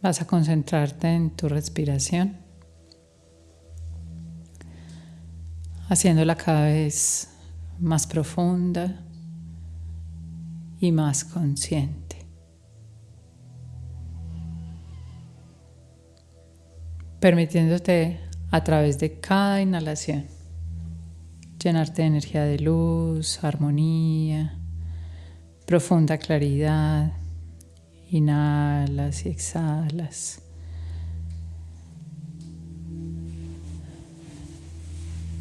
Vas a concentrarte en tu respiración, haciéndola cada vez más profunda y más consciente. Permitiéndote a través de cada inhalación llenarte de energía de luz, armonía, profunda claridad. Inhalas y exhalas.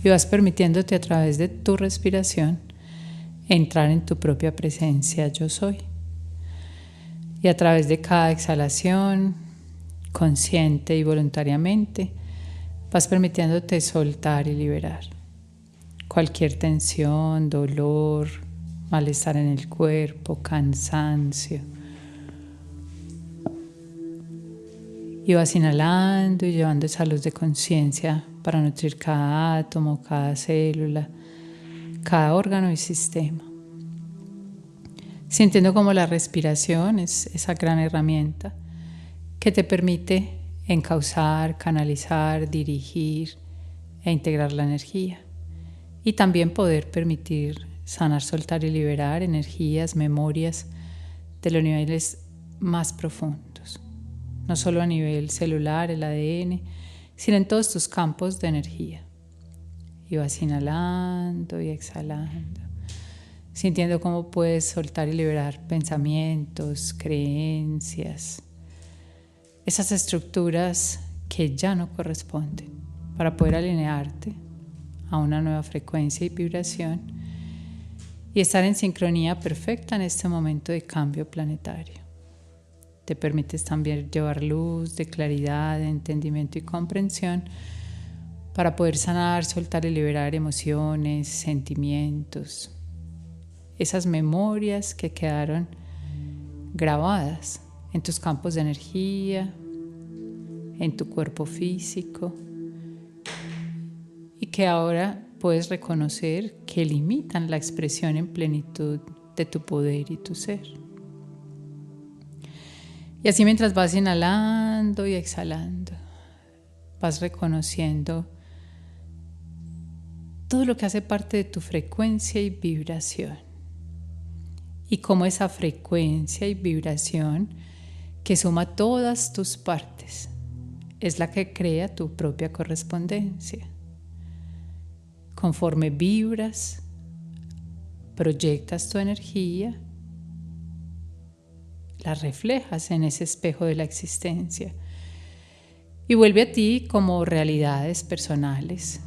Y vas permitiéndote a través de tu respiración entrar en tu propia presencia yo soy. Y a través de cada exhalación, consciente y voluntariamente, vas permitiéndote soltar y liberar cualquier tensión, dolor, malestar en el cuerpo, cansancio. Y vas inhalando y llevando esa luz de conciencia para nutrir cada átomo, cada célula, cada órgano y sistema. Sintiendo como la respiración es esa gran herramienta que te permite encauzar, canalizar, dirigir e integrar la energía. Y también poder permitir sanar, soltar y liberar energías, memorias de los niveles más profundos. No solo a nivel celular, el ADN, sino en todos tus campos de energía. Y vas inhalando y exhalando, sintiendo cómo puedes soltar y liberar pensamientos, creencias, esas estructuras que ya no corresponden, para poder alinearte a una nueva frecuencia y vibración y estar en sincronía perfecta en este momento de cambio planetario. Te permites también llevar luz de claridad, de entendimiento y comprensión para poder sanar, soltar y liberar emociones, sentimientos, esas memorias que quedaron grabadas en tus campos de energía, en tu cuerpo físico y que ahora puedes reconocer que limitan la expresión en plenitud de tu poder y tu ser. Y así mientras vas inhalando y exhalando, vas reconociendo todo lo que hace parte de tu frecuencia y vibración. Y cómo esa frecuencia y vibración que suma todas tus partes es la que crea tu propia correspondencia. Conforme vibras, proyectas tu energía, la reflejas en ese espejo de la existencia y vuelve a ti como realidades personales,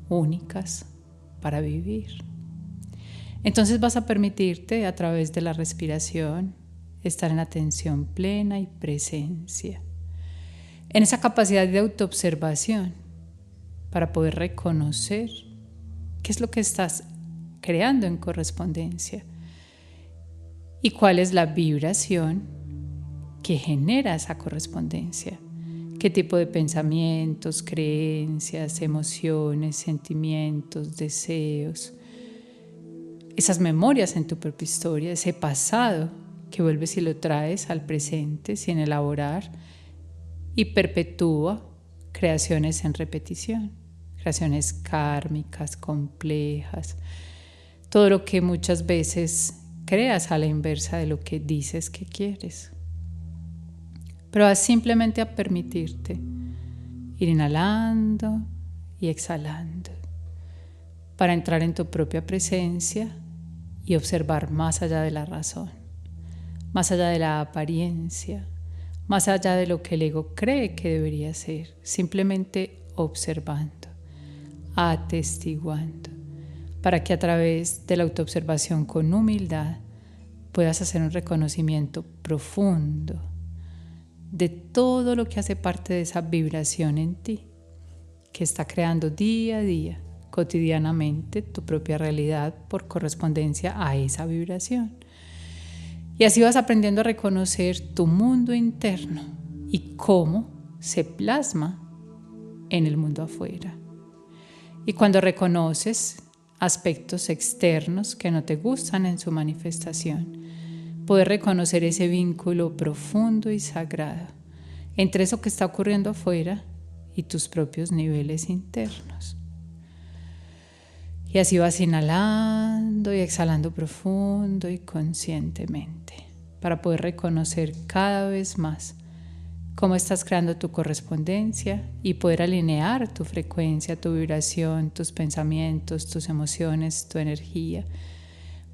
únicas para vivir. Entonces vas a permitirte a través de la respiración estar en atención plena y presencia, en esa capacidad de autoobservación para poder reconocer qué es lo que estás creando en correspondencia y cuál es la vibración que genera esa correspondencia. ¿Qué tipo de pensamientos, creencias, emociones, sentimientos, deseos? Esas memorias en tu propia historia, ese pasado que vuelves y lo traes al presente sin elaborar y perpetúa creaciones en repetición, creaciones kármicas, complejas, todo lo que muchas veces creas a la inversa de lo que dices que quieres. Pero vas simplemente a permitirte ir inhalando y exhalando para entrar en tu propia presencia y observar más allá de la razón, más allá de la apariencia, más allá de lo que el ego cree que debería ser, simplemente observando, atestiguando, para que a través de la autoobservación con humildad puedas hacer un reconocimiento profundo de todo lo que hace parte de esa vibración en ti, que está creando día a día, cotidianamente, tu propia realidad por correspondencia a esa vibración. Y así vas aprendiendo a reconocer tu mundo interno y cómo se plasma en el mundo afuera. Y cuando reconoces aspectos externos que no te gustan en su manifestación, poder reconocer ese vínculo profundo y sagrado entre eso que está ocurriendo afuera y tus propios niveles internos. Y así vas inhalando y exhalando profundo y conscientemente para poder reconocer cada vez más cómo estás creando tu correspondencia y poder alinear tu frecuencia, tu vibración, tus pensamientos, tus emociones, tu energía,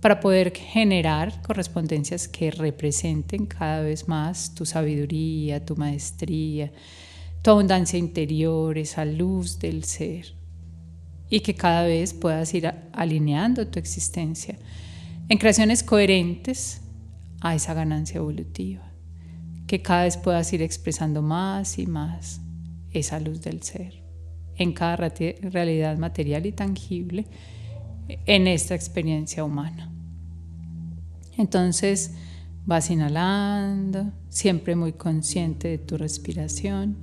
para poder generar correspondencias que representen cada vez más tu sabiduría, tu maestría, tu abundancia interior, esa luz del ser, y que cada vez puedas ir alineando tu existencia en creaciones coherentes a esa ganancia evolutiva, que cada vez puedas ir expresando más y más esa luz del ser en cada realidad material y tangible en esta experiencia humana. Entonces vas inhalando, siempre muy consciente de tu respiración,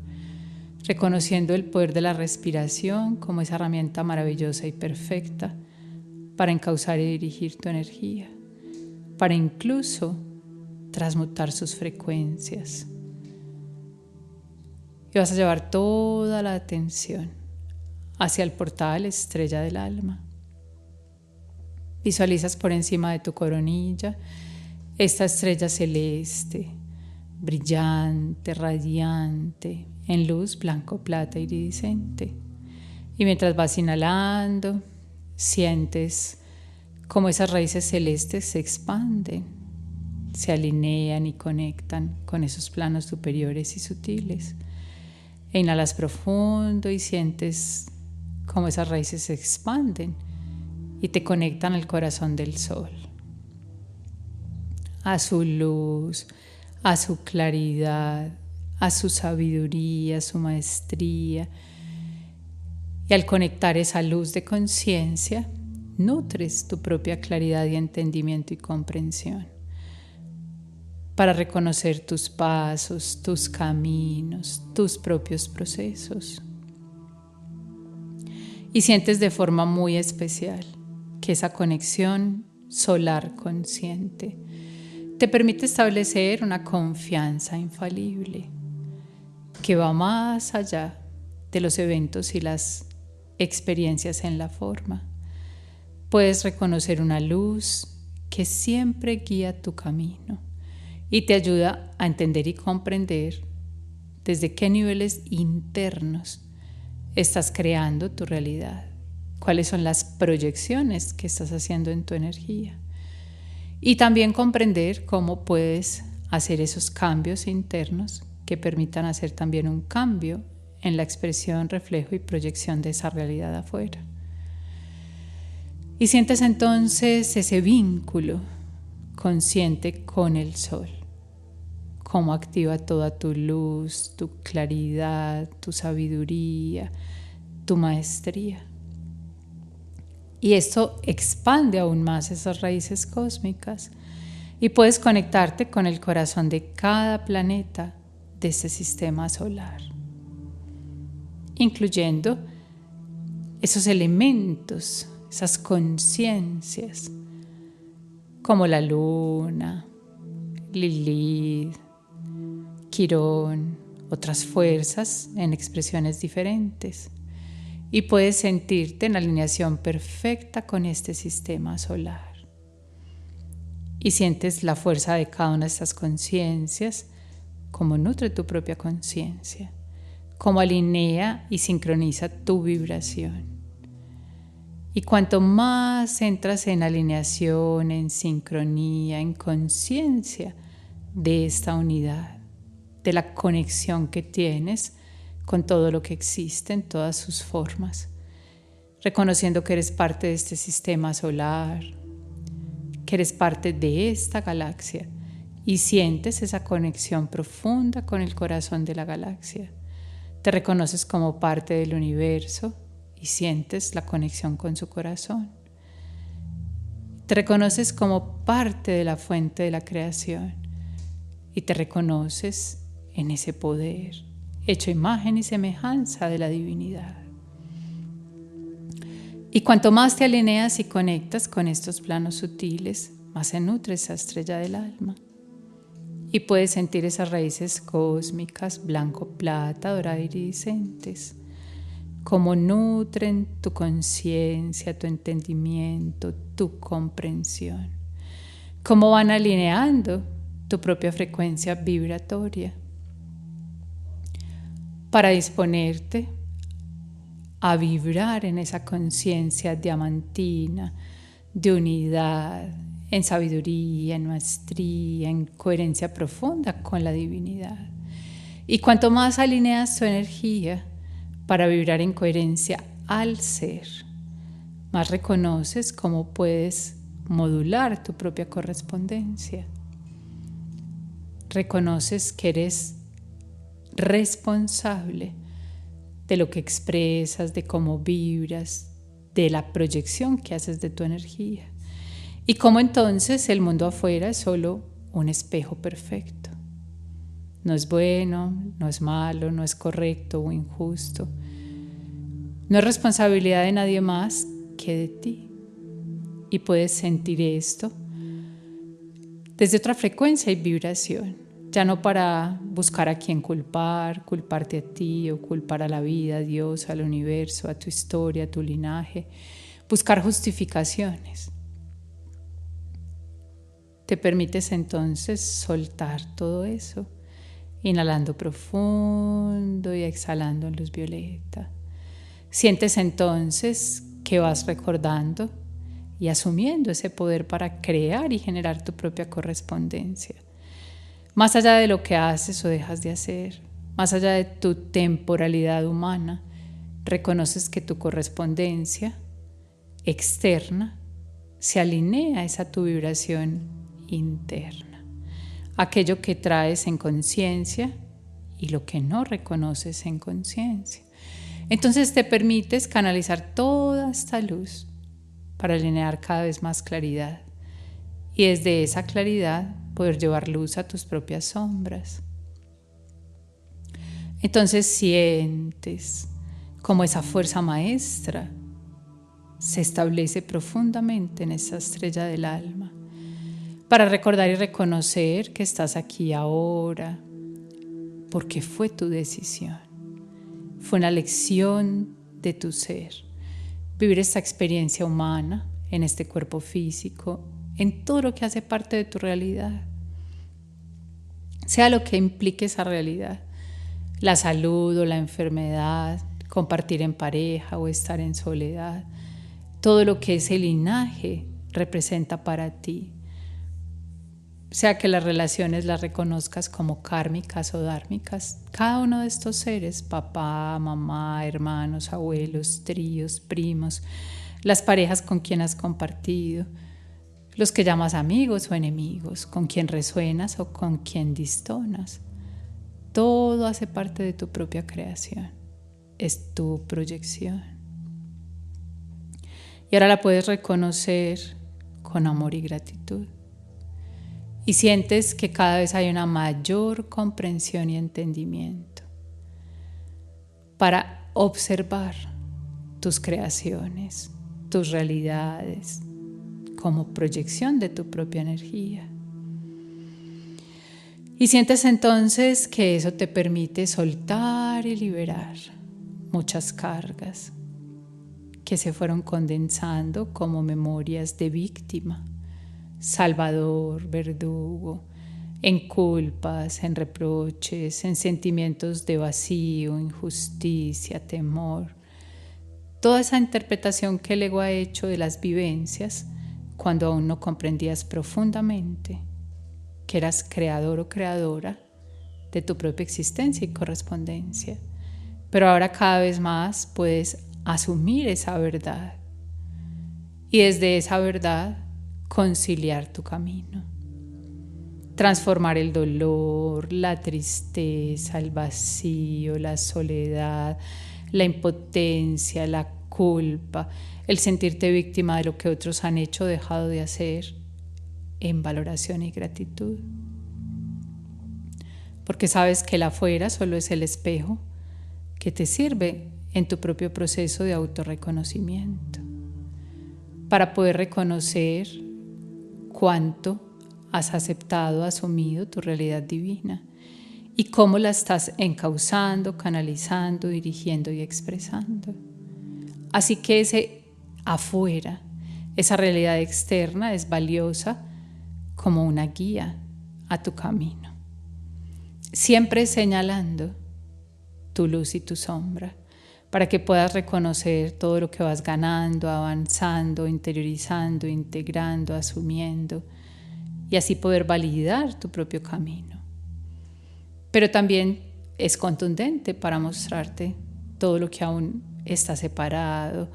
reconociendo el poder de la respiración como esa herramienta maravillosa y perfecta para encauzar y dirigir tu energía, para incluso transmutar sus frecuencias. Y vas a llevar toda la atención hacia el portal estrella del alma. Visualizas por encima de tu coronilla esta estrella celeste, brillante, radiante, en luz blanco, plata, iridiscente. Y mientras vas inhalando, sientes cómo esas raíces celestes se expanden, se alinean y conectan con esos planos superiores y sutiles. E inhalas profundo y sientes cómo esas raíces se expanden y te conectan al corazón del sol, a su luz, a su claridad, a su sabiduría, a su maestría. Y al conectar esa luz de conciencia, nutres tu propia claridad y entendimiento y comprensión para reconocer tus pasos, tus caminos, tus propios procesos. Y sientes de forma muy especial que esa conexión solar consciente te permite establecer una confianza infalible que va más allá de los eventos y las experiencias en la forma. Puedes reconocer una luz que siempre guía tu camino y te ayuda a entender y comprender desde qué niveles internos estás creando tu realidad, cuáles son las proyecciones que estás haciendo en tu energía. Y también comprender cómo puedes hacer esos cambios internos que permitan hacer también un cambio en la expresión, reflejo y proyección de esa realidad afuera. Y sientes entonces ese vínculo consciente con el sol, cómo activa toda tu luz, tu claridad, tu sabiduría, tu maestría. Y esto expande aún más esas raíces cósmicas y puedes conectarte con el corazón de cada planeta de este sistema solar, incluyendo esos elementos, esas conciencias, como la luna, Lilith, Quirón, otras fuerzas en expresiones diferentes. Y puedes sentirte en alineación perfecta con este sistema solar. Y sientes la fuerza de cada una de estas conciencias, cómo nutre tu propia conciencia, cómo alinea y sincroniza tu vibración. Y cuanto más entras en alineación, en sincronía, en conciencia de esta unidad, de la conexión que tienes con todo lo que existe en todas sus formas, reconociendo que eres parte de este sistema solar, que eres parte de esta galaxia y sientes esa conexión profunda con el corazón de la galaxia. Te reconoces como parte del universo y sientes la conexión con su corazón. Te reconoces como parte de la fuente de la creación y te reconoces en ese poder, hecho imagen y semejanza de la divinidad. Y cuanto más te alineas y conectas con estos planos sutiles, más se nutre esa estrella del alma. y puedes sentir esas raíces cósmicas, blanco, plata, dorada, iridiscentes, cómo nutren tu conciencia, tu entendimiento, tu comprensión, cómo van alineando tu propia frecuencia vibratoria para disponerte a vibrar en esa conciencia diamantina, de unidad, en sabiduría, en maestría, en coherencia profunda con la divinidad. Y cuanto más alineas tu energía para vibrar en coherencia al ser, más reconoces cómo puedes modular tu propia correspondencia. Reconoces que eres responsable de lo que expresas, de cómo vibras, de la proyección que haces de tu energía. Y cómo entonces el mundo afuera es solo un espejo perfecto. No es bueno, no es malo, no es correcto o injusto. No es responsabilidad de nadie más que de ti. Y puedes sentir esto desde otra frecuencia y vibración. Ya no para buscar a quién culpar, culparte a ti o culpar a la vida, a Dios, al universo, a tu historia, a tu linaje. Buscar justificaciones. Te permites entonces soltar todo eso, inhalando profundo y exhalando en luz violeta. Sientes entonces que vas recordando y asumiendo ese poder para crear y generar tu propia correspondencia. Más allá de lo que haces o dejas de hacer, más allá de tu temporalidad humana, reconoces que tu correspondencia externa se alinea a esa tu vibración interna, aquello que traes en conciencia y lo que no reconoces en conciencia. Entonces te permites canalizar toda esta luz para alinear cada vez más claridad y desde esa claridad poder llevar luz a tus propias sombras. Entonces sientes como esa fuerza maestra se establece profundamente en esa estrella del alma para recordar y reconocer que estás aquí ahora porque fue tu decisión, fue una lección de tu ser, vivir esta experiencia humana en este cuerpo físico, en todo lo que hace parte de tu realidad, sea lo que implique esa realidad, la salud o la enfermedad, compartir en pareja o estar en soledad, todo lo que ese linaje representa para ti, sea que las relaciones las reconozcas como kármicas o dármicas, cada uno de estos seres, papá, mamá, hermanos, abuelos, tíos, primos, las parejas con quien has compartido, los que llamas amigos o enemigos, con quien resuenas o con quien distonas, todo hace parte de tu propia creación, es tu proyección. Y ahora la puedes reconocer con amor y gratitud. Y sientes que cada vez hay una mayor comprensión y entendimiento para observar tus creaciones, tus realidades, como proyección de tu propia energía. Y sientes entonces que eso te permite soltar y liberar muchas cargas que se fueron condensando como memorias de víctima, salvador, verdugo, en culpas, en reproches, en sentimientos de vacío, injusticia, temor. Toda esa interpretación que el ego ha hecho de las vivencias cuando aún no comprendías profundamente que eras creador o creadora de tu propia existencia y correspondencia. Pero ahora cada vez más puedes asumir esa verdad y desde esa verdad conciliar tu camino, transformar el dolor, la tristeza, el vacío, la soledad, la impotencia, la culpa, el sentirte víctima de lo que otros han hecho o dejado de hacer, en valoración y gratitud. Porque sabes que el afuera solo es el espejo que te sirve en tu propio proceso de autorreconocimiento, para poder reconocer cuánto has aceptado, asumido tu realidad divina y cómo la estás encauzando, canalizando, dirigiendo y expresando. Así que ese afuera, esa realidad externa es valiosa como una guía a tu camino, siempre señalando tu luz y tu sombra, para que puedas reconocer todo lo que vas ganando, avanzando, interiorizando, integrando, asumiendo, y así poder validar tu propio camino. Pero también es contundente para mostrarte todo lo que aún está separado,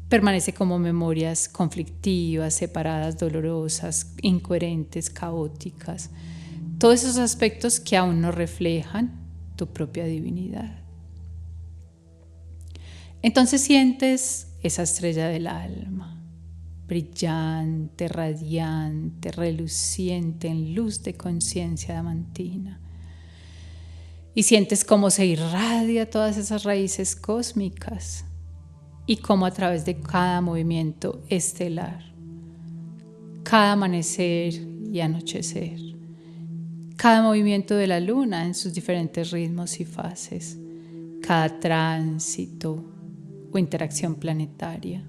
permanece como memorias conflictivas, separadas, dolorosas, incoherentes, caóticas, todos esos aspectos que aún no reflejan tu propia divinidad. Entonces sientes esa estrella del alma, brillante, radiante, reluciente en luz de conciencia diamantina. Y sientes cómo se irradia todas esas raíces cósmicas y cómo a través de cada movimiento estelar, cada amanecer y anochecer, cada movimiento de la luna en sus diferentes ritmos y fases, cada tránsito o interacción planetaria,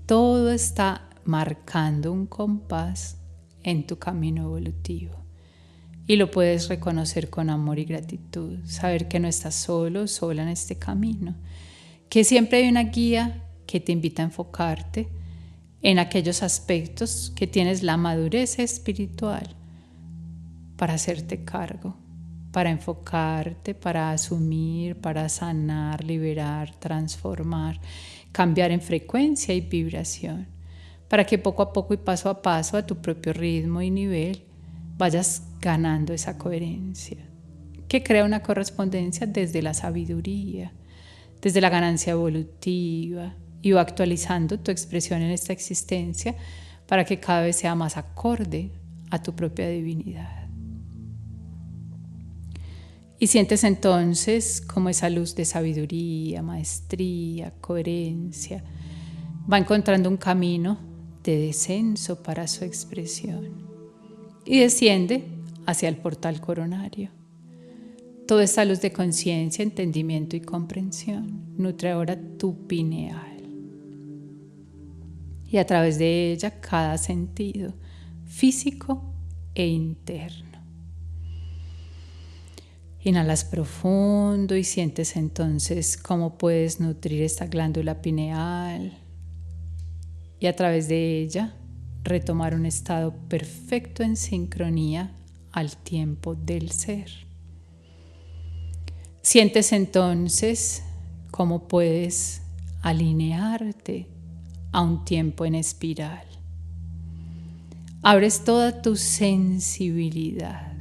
todo está marcando un compás en tu camino evolutivo. Y lo puedes reconocer con amor y gratitud, saber que no estás solo, sola en este camino, que siempre hay una guía que te invita a enfocarte en aquellos aspectos que tienes la madurez espiritual para hacerte cargo, para enfocarte, para asumir, para sanar, liberar, transformar, cambiar en frecuencia y vibración, para que poco a poco y paso a paso, a tu propio ritmo y nivel, vayas ganando esa coherencia, que crea una correspondencia desde la sabiduría, desde la ganancia evolutiva, y va actualizando tu expresión en esta existencia para que cada vez sea más acorde a tu propia divinidad. Y sientes entonces como esa luz de sabiduría, maestría, coherencia va encontrando un camino de descenso para su expresión y desciende hacia el portal coronario. Toda esta luz de conciencia, entendimiento y comprensión nutre ahora tu pineal. Y a través de ella cada sentido físico e interno. Inhalas profundo y sientes entonces cómo puedes nutrir esta glándula pineal y a través de ella retomar un estado perfecto en sincronía al tiempo del ser. Sientes entonces cómo puedes alinearte a un tiempo en espiral. Abres toda tu sensibilidad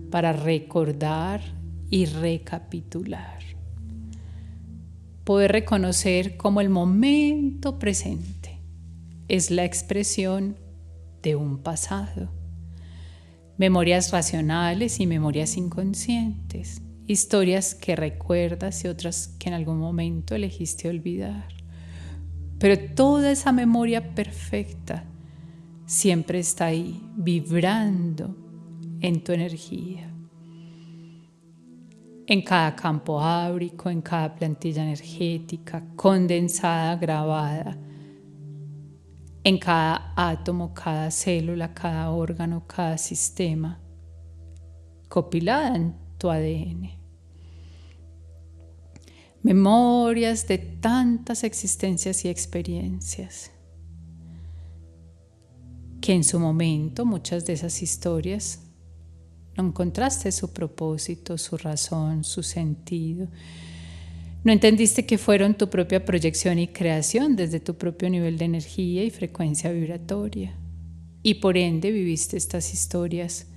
para recordar y recapitular. Poder reconocer cómo el momento presente es la expresión de un pasado. Memorias racionales y memorias inconscientes. Historias que recuerdas y otras que en algún momento elegiste olvidar. Pero toda esa memoria perfecta siempre está ahí, vibrando en tu energía, en cada campo áurico, en cada plantilla energética, condensada, grabada, en cada átomo, cada célula, cada órgano, cada sistema, copilada en tu ADN. Memorias de tantas existencias y experiencias que en su momento muchas de esas historias no encontraste su propósito, su razón, su sentido. No entendiste que fueron tu propia proyección y creación desde tu propio nivel de energía y frecuencia vibratoria. Y por ende viviste estas historias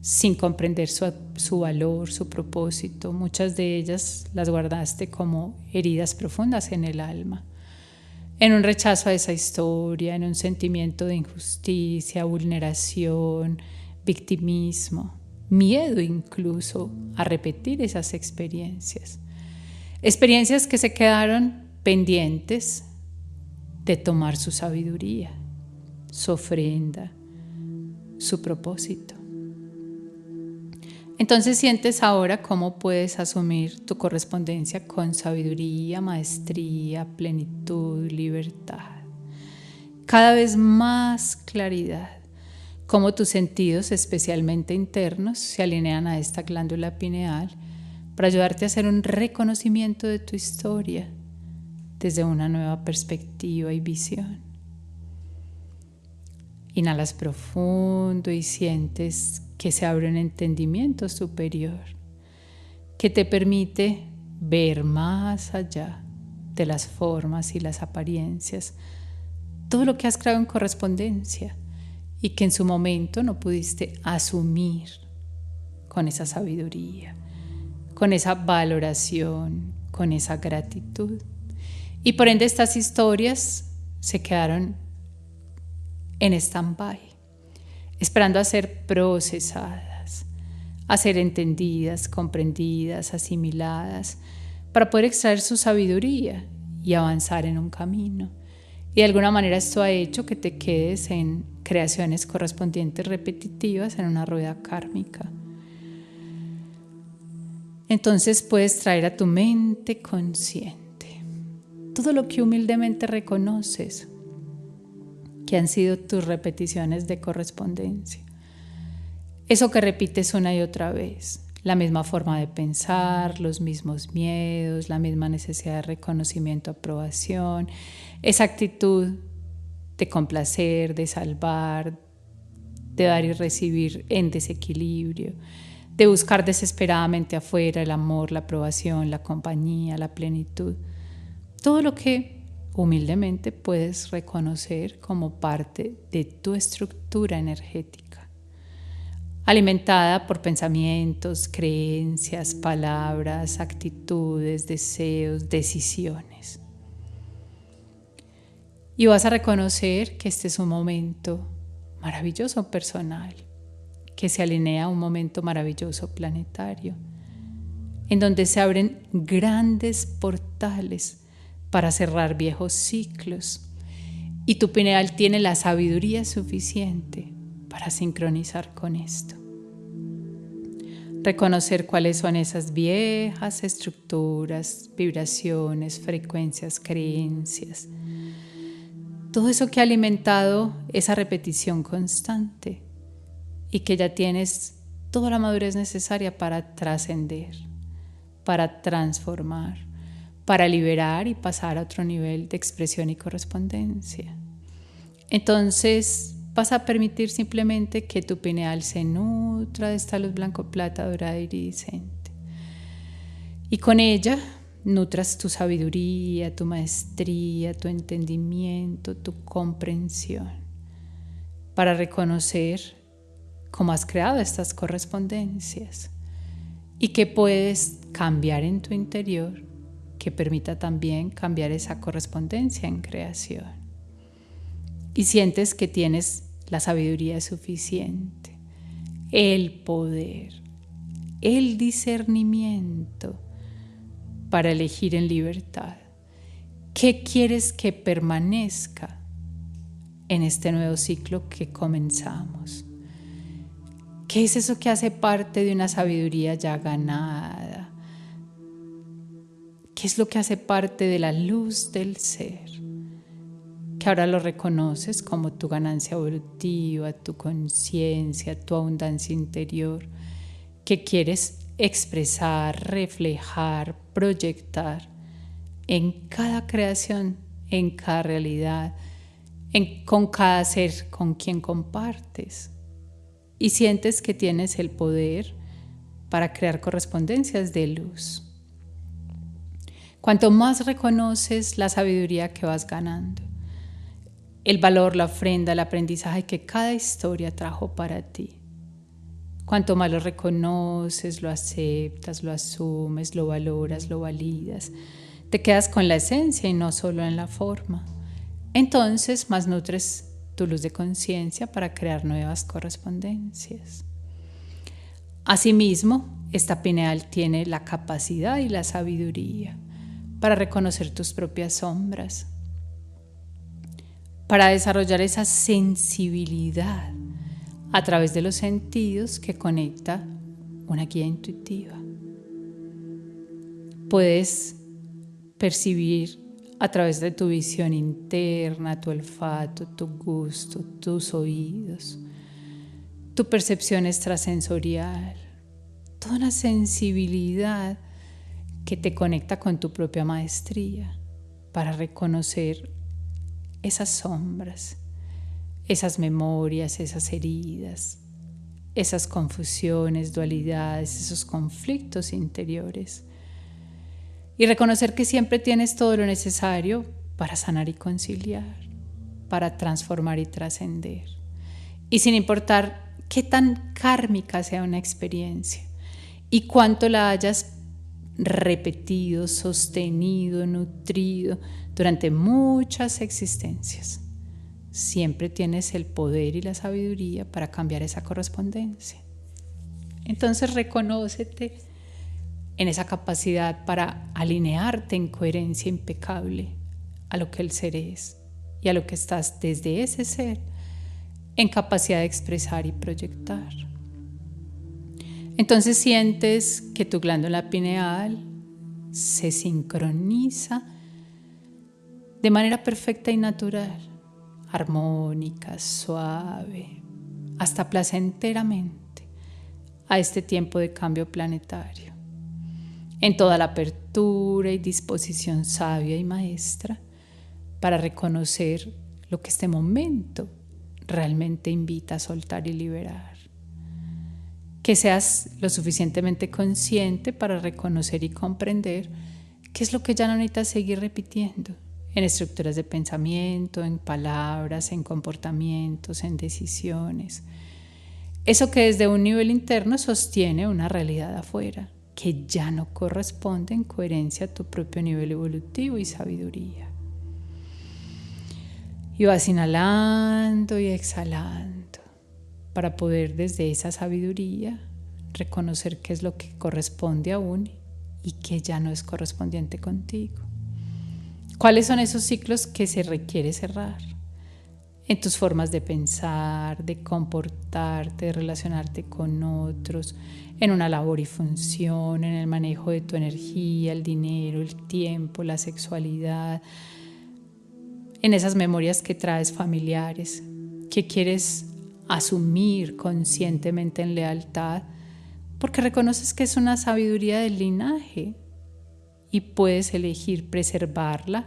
sin comprender su valor, su propósito. Muchas de ellas las guardaste como heridas profundas en el alma, en un rechazo a esa historia, en un sentimiento de injusticia, vulneración, victimismo, miedo incluso a repetir esas experiencias. Experiencias que se quedaron pendientes de tomar su sabiduría, su ofrenda, su propósito. Entonces sientes ahora cómo puedes asumir tu correspondencia con sabiduría, maestría, plenitud, libertad. Cada vez más claridad, cómo tus sentidos, especialmente internos, se alinean a esta glándula pineal para ayudarte a hacer un reconocimiento de tu historia desde una nueva perspectiva y visión. Inhalas profundo y sientes que se abre un entendimiento superior que te permite ver más allá de las formas y las apariencias, todo lo que has creado en correspondencia y que en su momento no pudiste asumir con esa sabiduría, con esa valoración, con esa gratitud. Y por ende estas historias se quedaron en stand-by, esperando a ser procesadas, a ser entendidas, comprendidas, asimiladas, para poder extraer su sabiduría y avanzar en un camino. Y de alguna manera esto ha hecho que te quedes en creaciones correspondientes repetitivas en una rueda kármica. Entonces puedes traer a tu mente consciente todo lo que humildemente reconoces que han sido tus repeticiones de correspondencia. Eso que repites una y otra vez, la misma forma de pensar, los mismos miedos, la misma necesidad de reconocimiento, aprobación, esa actitud de complacer, de salvar, de dar y recibir en desequilibrio, de buscar desesperadamente afuera el amor, la aprobación, la compañía, la plenitud. Todo lo que humildemente puedes reconocer como parte de tu estructura energética, alimentada por pensamientos, creencias, palabras, actitudes, deseos, decisiones. Y vas a reconocer que este es un momento maravilloso personal, que se alinea a un momento maravilloso planetario, en donde se abren grandes portales para cerrar viejos ciclos, y tu pineal tiene la sabiduría suficiente para sincronizar con esto. Reconocer cuáles son esas viejas estructuras, vibraciones, frecuencias, creencias, todo eso que ha alimentado esa repetición constante y que ya tienes toda la madurez necesaria para trascender, para transformar, para liberar y pasar a otro nivel de expresión y correspondencia. Entonces vas a permitir simplemente que tu pineal se nutra de esta luz blanco, plata, dorada, iridiscente. Y con ella nutras tu sabiduría, tu maestría, tu entendimiento, tu comprensión, para reconocer cómo has creado estas correspondencias y que puedes cambiar en tu interior, que permita también cambiar esa correspondencia en creación. Y sientes que tienes la sabiduría suficiente, el poder, el discernimiento para elegir en libertad qué quieres que permanezca en este nuevo ciclo que comenzamos. ¿Qué es eso que hace parte de una sabiduría ya ganada? ¿Qué es lo que hace parte de la luz del ser? Que ahora lo reconoces como tu ganancia evolutiva, tu conciencia, tu abundancia interior, que quieres expresar, reflejar, proyectar en cada creación, en cada realidad, con cada ser con quien compartes. Y sientes que tienes el poder para crear correspondencias de luz. Cuanto más reconoces la sabiduría que vas ganando, el valor, la ofrenda, el aprendizaje que cada historia trajo para ti, cuanto más lo reconoces, lo aceptas, lo asumes, lo valoras, lo validas, te quedas con la esencia y no solo en la forma. Entonces más nutres tu luz de conciencia para crear nuevas correspondencias. Asimismo, esta pineal tiene la capacidad y la sabiduría para reconocer tus propias sombras, para desarrollar esa sensibilidad a través de los sentidos que conecta una guía intuitiva. Puedes percibir a través de tu visión interna, tu olfato, tu gusto, tus oídos, tu percepción extrasensorial, toda una sensibilidad que te conecta con tu propia maestría para reconocer esas sombras, esas memorias, esas heridas, esas confusiones, dualidades, esos conflictos interiores. Y reconocer que siempre tienes todo lo necesario para sanar y conciliar, para transformar y trascender. Y sin importar qué tan kármica sea una experiencia y cuánto la hayas repetido, sostenido, nutrido durante muchas existencias, siempre tienes el poder y la sabiduría para cambiar esa correspondencia. Entonces reconócete en esa capacidad para alinearte en coherencia impecable a lo que el ser es y a lo que estás desde ese ser en capacidad de expresar y proyectar. Entonces sientes que tu glándula pineal se sincroniza de manera perfecta y natural, armónica, suave, hasta placenteramente a este tiempo de cambio planetario, en toda la apertura y disposición sabia y maestra para reconocer lo que este momento realmente invita a soltar y liberar. Que seas lo suficientemente consciente para reconocer y comprender qué es lo que ya no necesitas seguir repitiendo en estructuras de pensamiento, en palabras, en comportamientos, en decisiones. Eso que desde un nivel interno sostiene una realidad afuera, que ya no corresponde en coherencia a tu propio nivel evolutivo y sabiduría. Y vas inhalando y exhalando para poder desde esa sabiduría reconocer qué es lo que corresponde aún y qué ya no es correspondiente contigo. ¿Cuáles son esos ciclos que se requiere cerrar? En tus formas de pensar, de comportarte, de relacionarte con otros, en una labor y función, en el manejo de tu energía, el dinero, el tiempo, la sexualidad, en esas memorias que traes familiares, que quieres asumir conscientemente en lealtad, porque reconoces que es una sabiduría del linaje y puedes elegir preservarla,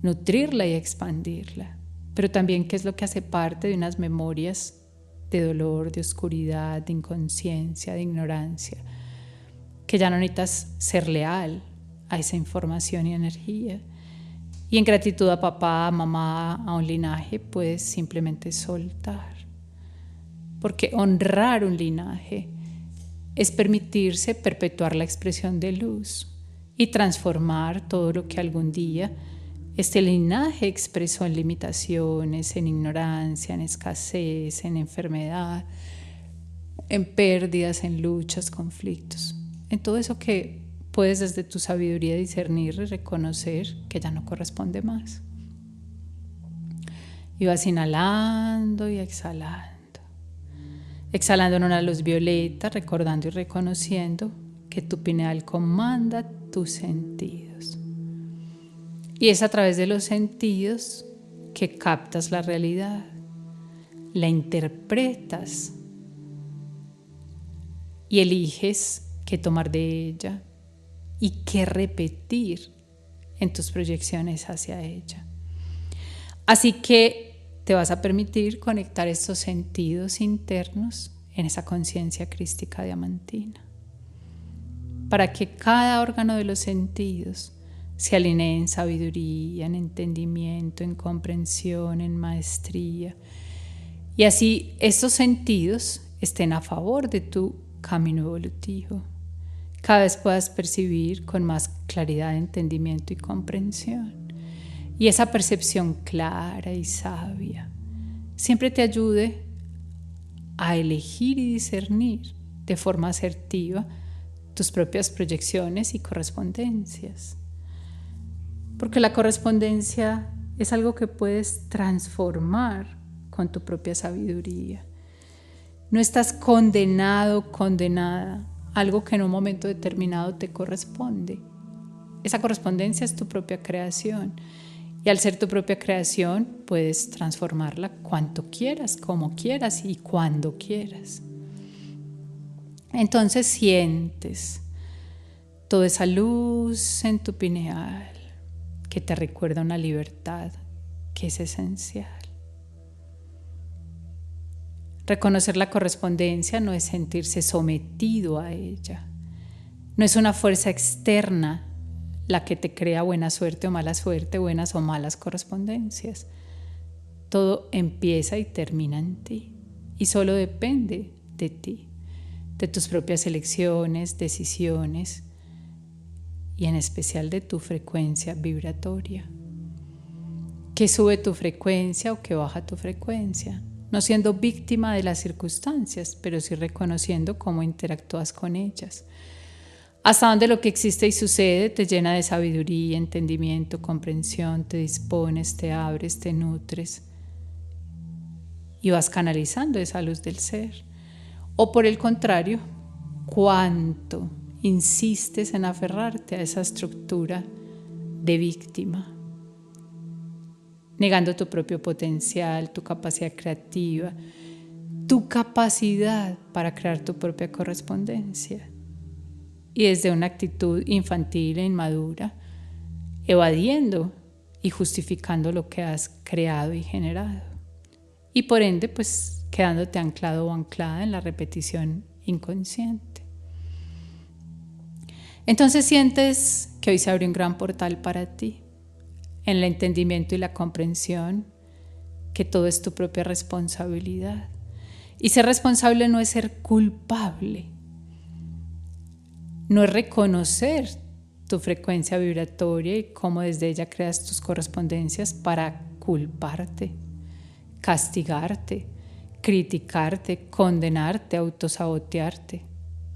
nutrirla y expandirla. Pero también qué es lo que hace parte de unas memorias de dolor, de oscuridad, de inconsciencia, de ignorancia, que ya no necesitas ser leal a esa información y energía. Y en gratitud a papá, a mamá, a un linaje, puedes simplemente soltar. Porque honrar un linaje es permitirse perpetuar la expresión de luz y transformar todo lo que algún día este linaje expresó en limitaciones, en ignorancia, en escasez, en enfermedad, en pérdidas, en luchas, conflictos, en todo eso que puedes desde tu sabiduría discernir y reconocer que ya no corresponde más. Y vas inhalando y exhalando. Exhalando en una luz violeta, recordando y reconociendo que tu pineal comanda tus sentidos. Y es a través de los sentidos que captas la realidad, la interpretas y eliges qué tomar de ella y qué repetir en tus proyecciones hacia ella. Así que te vas a permitir conectar estos sentidos internos en esa conciencia crística diamantina, para que cada órgano de los sentidos se alinee en sabiduría, en entendimiento, en comprensión, en maestría. Y así estos sentidos estén a favor de tu camino evolutivo. Cada vez puedas percibir con más claridad, entendimiento y comprensión. Y esa percepción clara y sabia siempre te ayude a elegir y discernir de forma asertiva tus propias proyecciones y correspondencias. Porque la correspondencia es algo que puedes transformar con tu propia sabiduría No estás condenado, condenada a algo que en un momento determinado te corresponde. Esa correspondencia es tu propia creación. Y al ser tu propia creación, puedes transformarla cuanto quieras, como quieras y cuando quieras. Entonces sientes toda esa luz en tu pineal que te recuerda una libertad que es esencial. Reconocer la correspondencia no es sentirse sometido a ella. No es una fuerza externa la que te crea buena suerte o mala suerte, buenas o malas correspondencias. Todo empieza y termina en ti y solo depende de ti, de tus propias elecciones, decisiones y en especial de tu frecuencia vibratoria. Que sube tu frecuencia o que baja tu frecuencia, no siendo víctima de las circunstancias, pero sí reconociendo cómo interactúas con ellas. Hasta donde lo que existe y sucede te llena de sabiduría, entendimiento, comprensión, te dispones, te abres, te nutres y vas canalizando esa luz del ser. O por el contrario, cuánto insistes en aferrarte a esa estructura de víctima, negando tu propio potencial, tu capacidad creativa, tu capacidad para crear tu propia correspondencia. Y desde una actitud infantil e inmadura, evadiendo y justificando lo que has creado y generado. Y por ende, pues quedándote anclado o anclada en la repetición inconsciente. Entonces sientes que hoy se abre un gran portal para ti, en el entendimiento y la comprensión que todo es tu propia responsabilidad. Y ser responsable no es ser culpable, no es reconocer tu frecuencia vibratoria y cómo desde ella creas tus correspondencias para culparte, castigarte, criticarte, condenarte, autosabotearte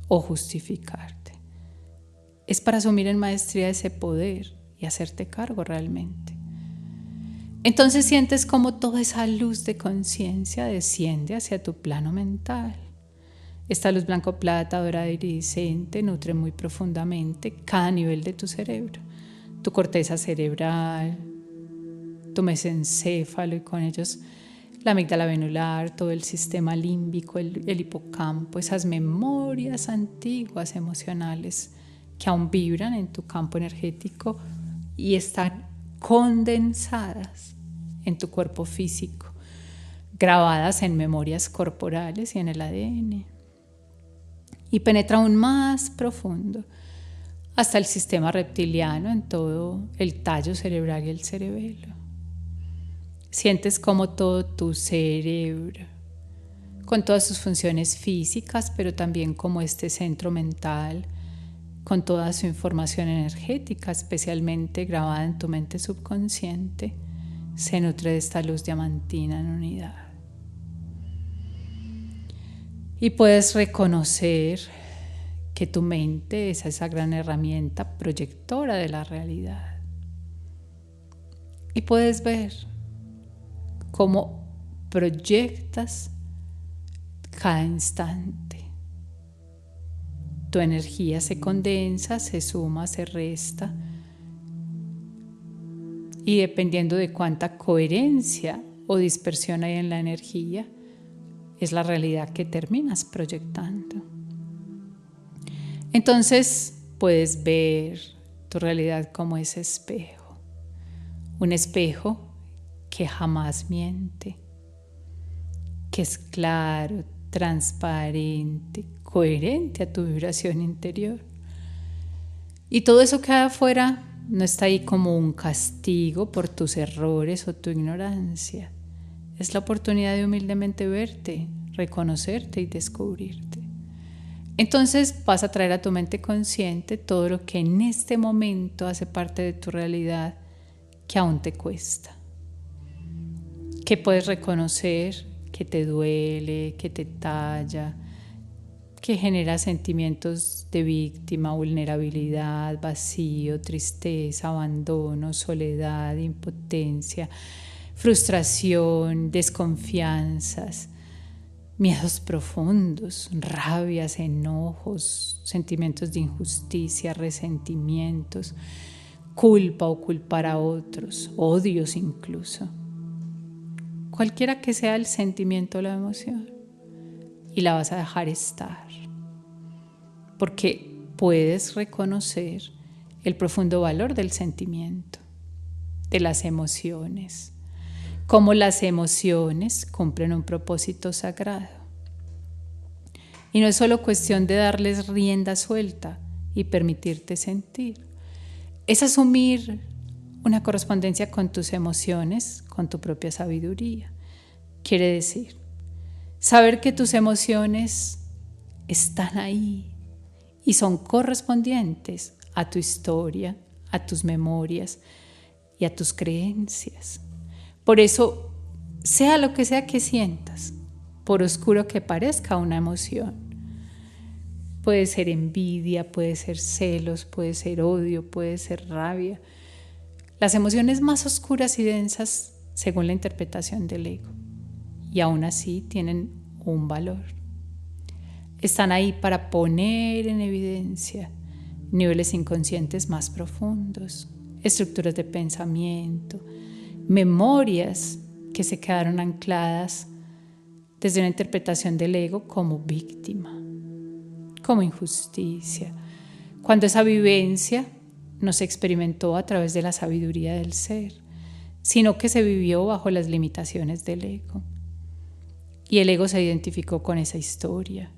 o justificarte. Es para asumir en maestría ese poder y hacerte cargo realmente. Entonces sientes como toda esa luz de conciencia desciende hacia tu plano mental. Esta luz blanco-plata, dorada y iridiscente nutre muy profundamente cada nivel de tu cerebro. Tu corteza cerebral, tu mesencéfalo y con ellos la amígdala venular, todo el sistema límbico, el hipocampo, esas memorias antiguas emocionales que aún vibran en tu campo energético y están condensadas en tu cuerpo físico, grabadas en memorias corporales y en el ADN. Y penetra aún más profundo hasta el sistema reptiliano en todo el tallo cerebral y el cerebelo. Sientes como todo tu cerebro, con todas sus funciones físicas, pero también como este centro mental, con toda su información energética, especialmente grabada en tu mente subconsciente, se nutre de esta luz diamantina en unidad. Y puedes reconocer que tu mente es esa gran herramienta proyectora de la realidad. Y puedes ver cómo proyectas cada instante. Tu energía se condensa, se suma, se resta. Y dependiendo de cuánta coherencia o dispersión hay en la energía, es la realidad que terminas proyectando. Entonces puedes ver tu realidad como ese espejo. Un espejo que jamás miente, que es claro, transparente, coherente a tu vibración interior. Y todo eso que hay afuera no está ahí como un castigo por tus errores o tu ignorancia. Es la oportunidad de humildemente verte, reconocerte y descubrirte. Entonces vas a traer a tu mente consciente todo lo que en este momento hace parte de tu realidad que aún te cuesta, que puedes reconocer, que te duele, que te talla, que genera sentimientos de víctima, vulnerabilidad, vacío, tristeza, abandono, soledad, impotencia, frustración, desconfianzas. miedos profundos, rabias, enojos, sentimientos de injusticia, resentimientos, culpa o culpar a otros, odios incluso. Cualquiera que sea el sentimiento o la emoción, y la vas a dejar estar, porque puedes reconocer el profundo valor del sentimiento, de las emociones, cómo las emociones cumplen un propósito sagrado. Y no es solo cuestión de darles rienda suelta y permitirte sentir, es asumir una correspondencia con tus emociones, con tu propia sabiduría. Quiere decir, saber que tus emociones están ahí y son correspondientes a tu historia, a tus memorias y a tus creencias. Por eso, sea lo que sea que sientas, por oscuro que parezca una emoción, puede ser envidia, puede ser celos, puede ser odio, puede ser rabia. Las emociones más oscuras y densas según la interpretación del ego. Y aún así tienen un valor. Están ahí para poner en evidencia niveles inconscientes más profundos, estructuras de pensamiento, memorias que se quedaron ancladas desde una interpretación del ego como víctima, como injusticia, cuando esa vivencia no se experimentó a través de la sabiduría del ser, sino que se vivió bajo las limitaciones del ego. Y el ego se identificó con esa historia,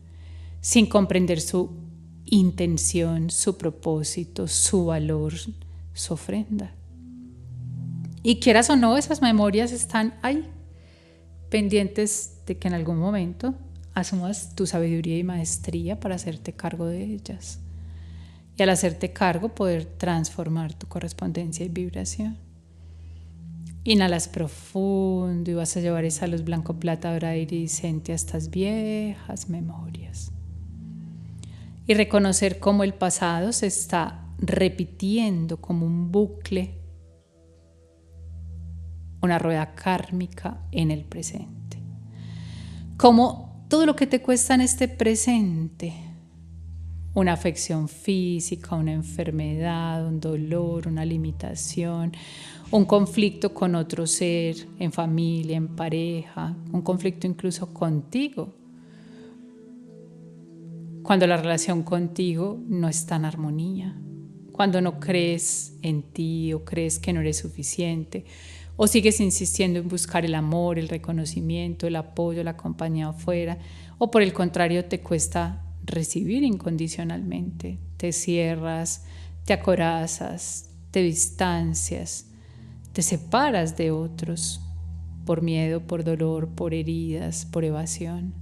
sin comprender su intención, su propósito, su valor, su ofrenda. Y quieras o no, esas memorias están ahí, pendientes de que en algún momento asumas tu sabiduría y maestría para hacerte cargo de ellas. Y al hacerte cargo, poder transformar tu correspondencia y vibración. Inhalas profundo y vas a llevar esa luz blanco, plata, dorada, iridiscente a estas viejas memorias. Y reconocer cómo el pasado se está repitiendo como un bucle, una rueda kármica en el presente. Como todo lo que te cuesta en este presente, una afección física, una enfermedad, un dolor, una limitación, un conflicto con otro ser, en familia, en pareja, un conflicto incluso contigo. Cuando la relación contigo no está en armonía, cuando no crees en ti o crees que no eres suficiente, o sigues insistiendo en buscar el amor, el reconocimiento, el apoyo, la compañía afuera, o por el contrario te cuesta recibir incondicionalmente, te cierras, te acorazas, te distancias, te separas de otros por miedo, por dolor, por heridas, por evasión.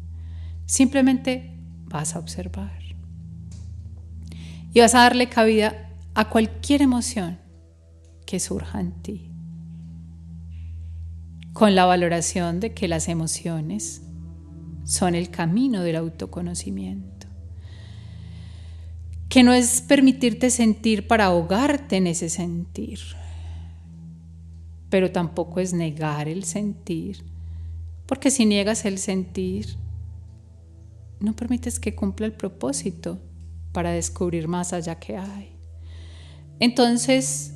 Simplemente vas a observar y vas a darle cabida a cualquier emoción que surja en ti, con la valoración de que las emociones son el camino del autoconocimiento, que no es permitirte sentir para ahogarte en ese sentir, pero tampoco es negar el sentir, porque si niegas el sentir, no permites que cumpla el propósito para descubrir más allá que hay. Entonces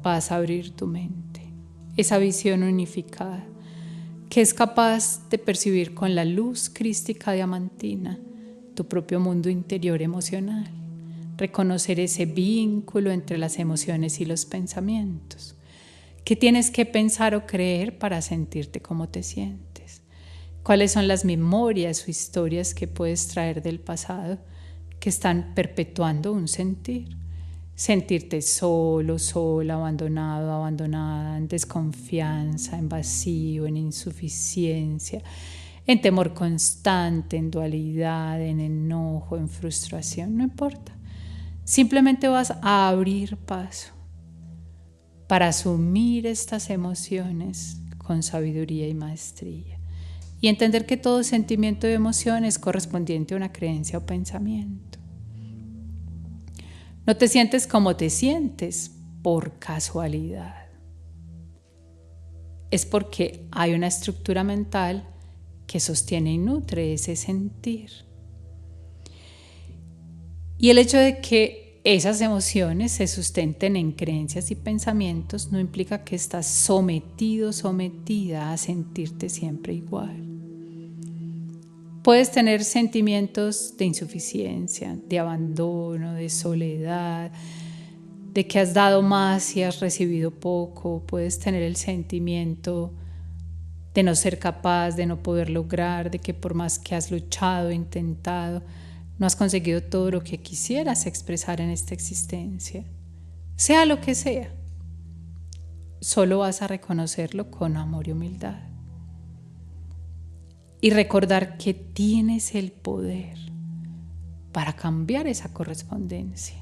vas a abrir tu mente, esa visión unificada, que es capaz de percibir con la luz crística diamantina tu propio mundo interior emocional, reconocer ese vínculo entre las emociones y los pensamientos. ¿Qué tienes que pensar o creer para sentirte como te sientes? ¿Cuáles son las memorias o historias que puedes traer del pasado que están perpetuando un sentir? Sentirte solo, sola, abandonado, abandonada, en desconfianza, en vacío, en insuficiencia, en temor constante, en dualidad, en enojo, en frustración, no importa. Simplemente vas a abrir paso para asumir estas emociones con sabiduría y maestría y entender que todo sentimiento y emoción es correspondiente a una creencia o pensamiento. No te sientes como te sientes por casualidad. Es porque hay una estructura mental que sostiene y nutre ese sentir. Y el hecho de que esas emociones se sustenten en creencias y pensamientos no implica que estás sometido, sometida a sentirte siempre igual. Puedes tener sentimientos de insuficiencia, de abandono, de soledad, de que has dado más y has recibido poco. Puedes tener el sentimiento de no ser capaz, de no poder lograr, de que por más que has luchado, intentado, no has conseguido todo lo que quisieras expresar en esta existencia. Sea lo que sea, solo vas a reconocerlo con amor y humildad. Y recordar que tienes el poder para cambiar esa correspondencia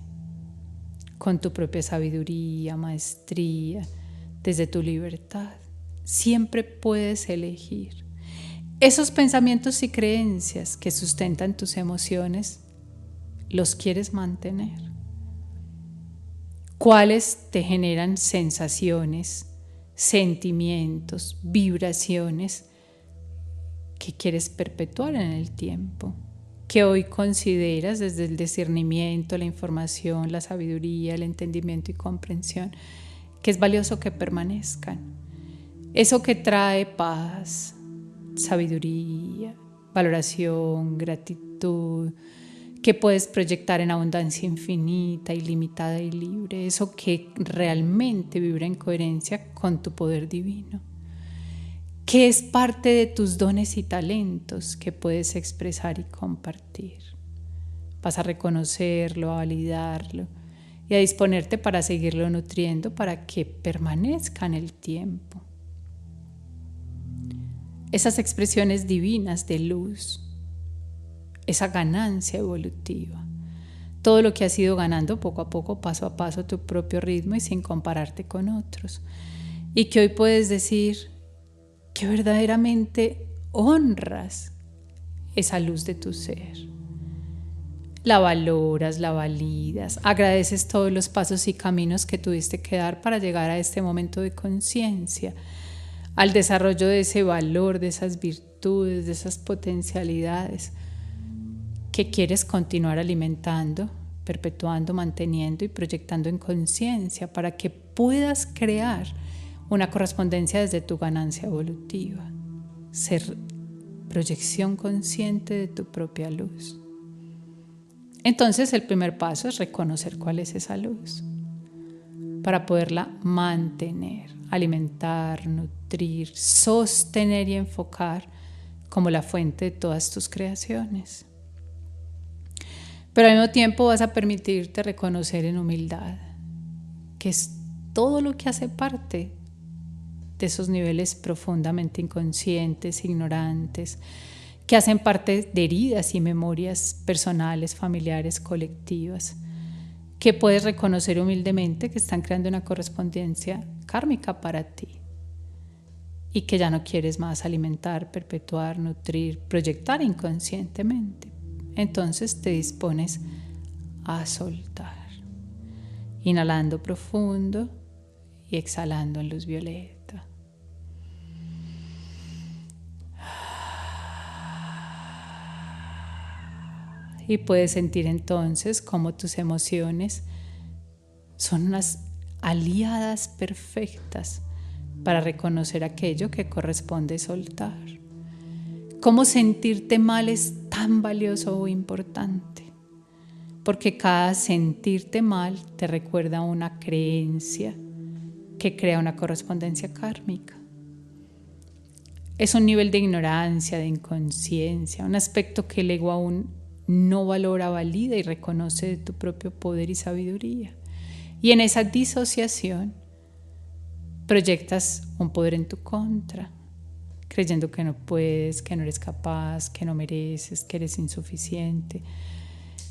con tu propia sabiduría, maestría, desde tu libertad. Siempre puedes elegir. Esos pensamientos y creencias que sustentan tus emociones, ¿los quieres mantener? ¿Cuáles te generan sensaciones, sentimientos, vibraciones que quieres perpetuar en el tiempo? Que hoy consideras desde el discernimiento, la información, la sabiduría, el entendimiento y comprensión, que es valioso que permanezcan. Eso que trae paz, sabiduría, valoración, gratitud, que puedes proyectar en abundancia infinita, ilimitada y libre, eso que realmente vibra en coherencia con tu poder divino, que es parte de tus dones y talentos que puedes expresar y compartir. Vas a reconocerlo, a validarlo y a disponerte para seguirlo nutriendo para que permanezca en el tiempo. Esas expresiones divinas de luz, esa ganancia evolutiva, todo lo que has ido ganando poco a poco, paso a paso, a tu propio ritmo y sin compararte con otros. Y que hoy puedes decir que verdaderamente honras esa luz de tu ser. La valoras, la validas, agradeces todos los pasos y caminos que tuviste que dar para llegar a este momento de conciencia, al desarrollo de ese valor, de esas virtudes, de esas potencialidades que quieres continuar alimentando, perpetuando, manteniendo y proyectando en conciencia para que puedas crear una correspondencia desde tu ganancia evolutiva, ser proyección consciente de tu propia luz. Entonces el primer paso es reconocer cuál es esa luz para poderla mantener, alimentar, nutrir, sostener y enfocar como la fuente de todas tus creaciones. Pero al mismo tiempo vas a permitirte reconocer en humildad que es todo lo que hace parte de esos niveles profundamente inconscientes, ignorantes, que hacen parte de heridas y memorias personales, familiares, colectivas, que puedes reconocer humildemente que están creando una correspondencia kármica para ti y que ya no quieres más alimentar, perpetuar, nutrir, proyectar inconscientemente. Entonces te dispones a soltar, inhalando profundo y exhalando en luz violeta. Y puedes sentir entonces cómo tus emociones son unas aliadas perfectas para reconocer aquello que corresponde soltar. Cómo sentirte mal es tan valioso o importante, porque cada sentirte mal te recuerda una creencia que crea una correspondencia kármica. Es un nivel de ignorancia, de inconsciencia, un aspecto que el ego aún no valora, valida y reconoce de tu propio poder y sabiduría. Y en esa disociación proyectas un poder en tu contra, creyendo que no puedes, que no eres capaz, que no mereces, que eres insuficiente,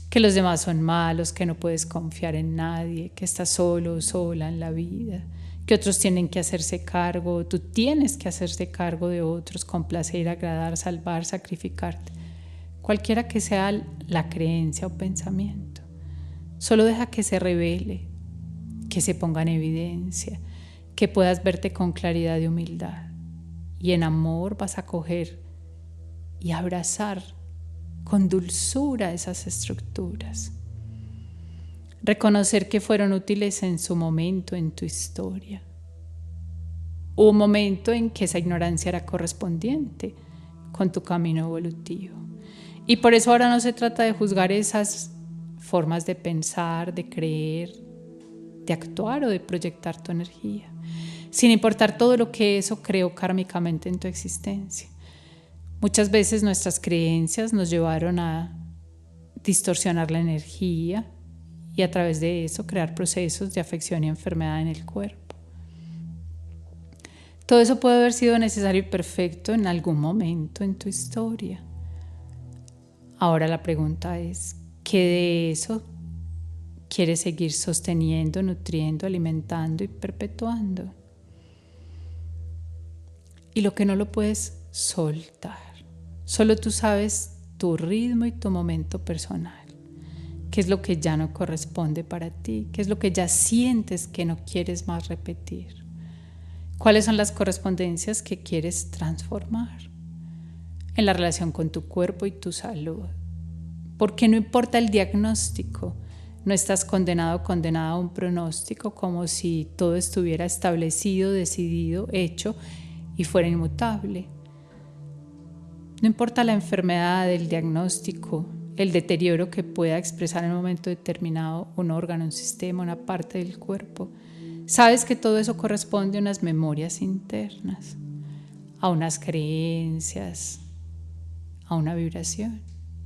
que los demás son malos, que no puedes confiar en nadie, que estás solo o sola en la vida, que otros tienen que hacerse cargo, tú tienes que hacerse cargo de otros, complacer, agradar, salvar, sacrificarte. Cualquiera que sea la creencia o pensamiento, solo deja que se revele, que se ponga en evidencia, que puedas verte con claridad y humildad. Y en amor vas a coger y abrazar con dulzura esas estructuras. Reconocer que fueron útiles en su momento, en tu historia. Hubo un momento en que esa ignorancia era correspondiente con tu camino evolutivo. Y por eso ahora no se trata de juzgar esas formas de pensar, de creer, de actuar o de proyectar tu energía, sin importar todo lo que eso creó kármicamente en tu existencia. Muchas veces nuestras creencias nos llevaron a distorsionar la energía y a través de eso crear procesos de afección y enfermedad en el cuerpo. Todo eso puede haber sido necesario y perfecto en algún momento en tu historia. Ahora la pregunta es, ¿qué de eso quieres seguir sosteniendo, nutriendo, alimentando y perpetuando? Y lo que no lo puedes soltar. Solo tú sabes tu ritmo y tu momento personal. ¿Qué es lo que ya no corresponde para ti? ¿Qué es lo que ya sientes que no quieres más repetir? ¿Cuáles son las correspondencias que quieres transformar en la relación con tu cuerpo y tu salud? Porque no importa el diagnóstico, no estás condenado o condenada a un pronóstico como si todo estuviera establecido, decidido, hecho y fuera inmutable. No importa la enfermedad, el diagnóstico, el deterioro que pueda expresar en un momento determinado un órgano, un sistema, una parte del cuerpo. Sabes que todo eso corresponde a unas memorias internas, a unas creencias, a una vibración.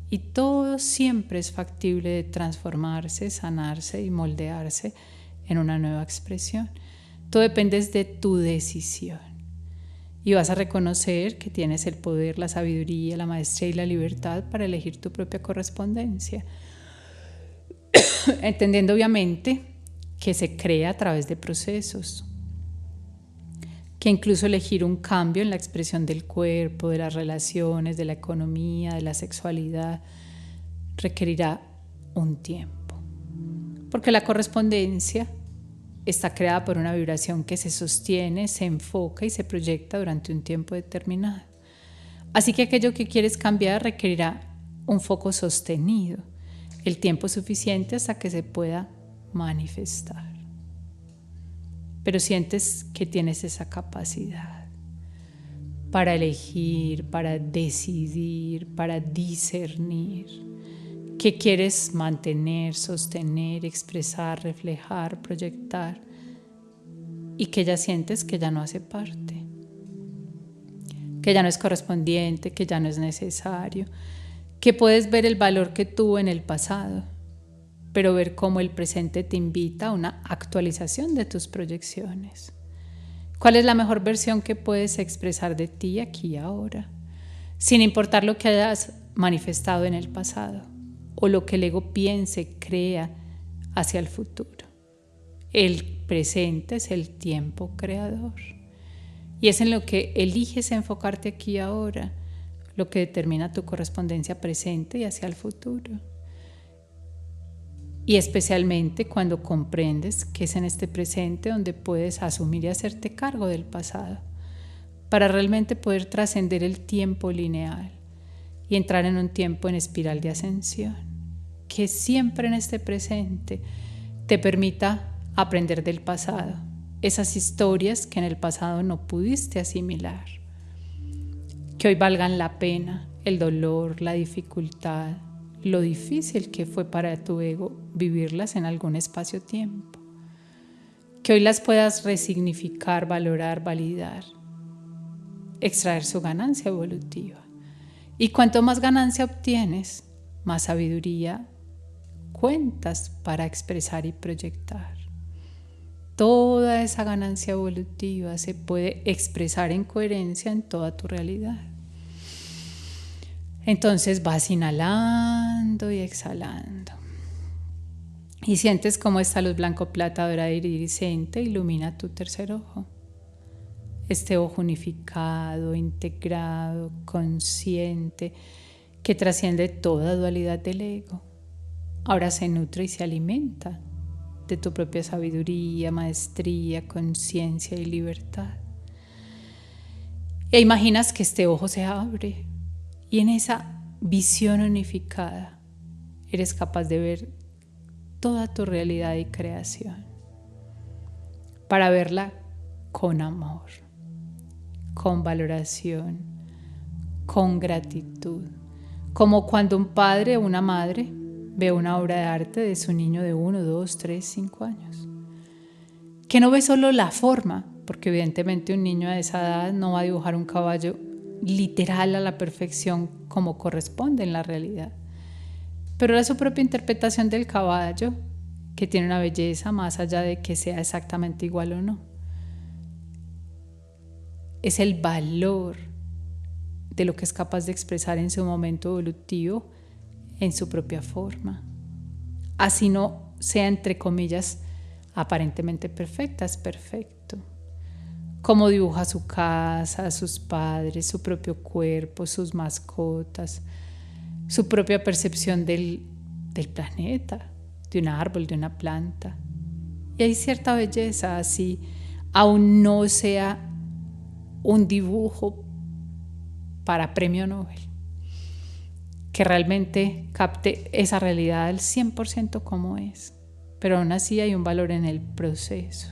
Y todo siempre es factible de transformarse, sanarse y moldearse en una nueva expresión. Todo depende de tu decisión. Y vas a reconocer que tienes el poder, la sabiduría, la maestría y la libertad para elegir tu propia correspondencia. Entendiendo obviamente que se crea a través de procesos. Que incluso elegir un cambio en la expresión del cuerpo, de las relaciones, de la economía, de la sexualidad, requerirá un tiempo. Porque la correspondencia está creada por una vibración que se sostiene, se enfoca y se proyecta durante un tiempo determinado. Así que aquello que quieres cambiar requerirá un foco sostenido, el tiempo suficiente hasta que se pueda manifestar. Pero sientes que tienes esa capacidad para elegir, para decidir, para discernir qué quieres mantener, sostener, expresar, reflejar, proyectar y que ya sientes que ya no hace parte, que ya no es correspondiente, que ya no es necesario, que puedes ver el valor que tuvo en el pasado, pero ver cómo el presente te invita a una actualización de tus proyecciones. ¿Cuál es la mejor versión que puedes expresar de ti aquí y ahora? Sin importar lo que hayas manifestado en el pasado o lo que el ego piense, crea hacia el futuro. El presente es el tiempo creador. Y es en lo que eliges enfocarte aquí y ahora, lo que determina tu correspondencia presente y hacia el futuro. Y especialmente cuando comprendes que es en este presente donde puedes asumir y hacerte cargo del pasado, para realmente poder trascender el tiempo lineal y entrar en un tiempo en espiral de ascensión, que siempre en este presente te permita aprender del pasado, esas historias que en el pasado no pudiste asimilar, que hoy valgan la pena, el dolor, la dificultad, lo difícil que fue para tu ego vivirlas en algún espacio-tiempo. Que hoy las puedas resignificar, valorar, validar, extraer su ganancia evolutiva. Y cuanto más ganancia obtienes, más sabiduría cuentas para expresar y proyectar. Toda esa ganancia evolutiva se puede expresar en coherencia en toda tu realidad. Entonces vas inhalando y exhalando. Y sientes cómo esta luz blanco plata dorada iridiscente ilumina tu tercer ojo. Este ojo unificado, integrado, consciente, que trasciende toda dualidad del ego. Ahora se nutre y se alimenta de tu propia sabiduría, maestría, conciencia y libertad. E imaginas que este ojo se abre Y en esa visión unificada eres capaz de ver toda tu realidad y creación, para verla con amor, con valoración, con gratitud, como cuando un padre o una madre ve una obra de arte de su niño de 1, 2, 3, 5 años, que no ve solo la forma, porque evidentemente un niño a esa edad no va a dibujar un caballo literal a la perfección como corresponde en la realidad, pero era su propia interpretación del caballo, que tiene una belleza más allá de que sea exactamente igual o no. Es el valor de lo que es capaz de expresar en su momento evolutivo en su propia forma. Así no sea, entre comillas, aparentemente perfecta, es perfecto. Cómo dibuja su casa, sus padres, su propio cuerpo, sus mascotas, su propia percepción del planeta, de un árbol, de una planta. Y hay cierta belleza, así aún no sea un dibujo para premio Nobel, que realmente capte esa realidad al 100% como es, pero aún así hay un valor en el proceso.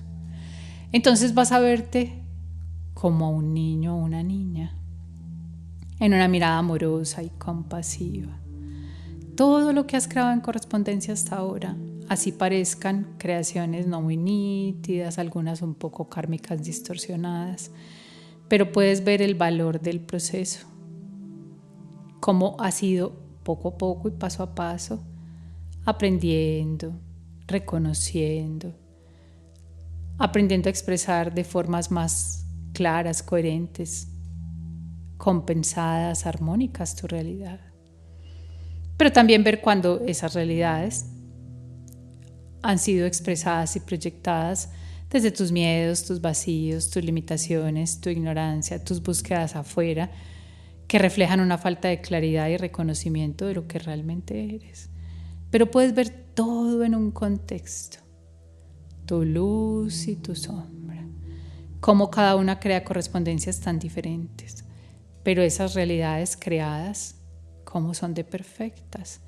Entonces vas a verte como un niño o una niña, en una mirada amorosa y compasiva. Todo lo que has creado en correspondencia hasta ahora, así parezcan creaciones no muy nítidas, algunas un poco kármicas distorsionadas, pero puedes ver el valor del proceso, cómo ha sido poco a poco y paso a paso, aprendiendo, reconociendo, aprendiendo a expresar de formas más claras, coherentes, compensadas, armónicas tu realidad. Pero también ver cuando esas realidades han sido expresadas y proyectadas desde tus miedos, tus vacíos, tus limitaciones, tu ignorancia, tus búsquedas afuera, que reflejan una falta de claridad y reconocimiento de lo que realmente eres. Pero puedes ver todo en un contexto, tu luz y tu sombra, cómo cada una crea correspondencias tan diferentes, pero esas realidades creadas, cómo son de perfectas,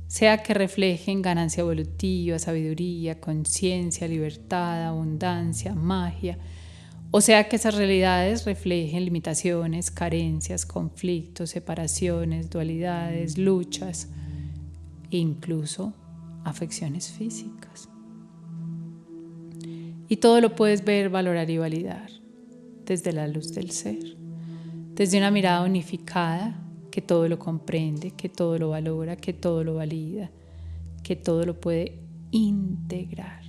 sea que reflejen ganancia evolutiva, sabiduría, conciencia, libertad, abundancia, magia, o sea que esas realidades reflejen limitaciones, carencias, conflictos, separaciones, dualidades, luchas e incluso afecciones físicas. Y todo lo puedes ver, valorar y validar desde la luz del ser, desde una mirada unificada que todo lo comprende, que todo lo valora, que todo lo valida, que todo lo puede integrar.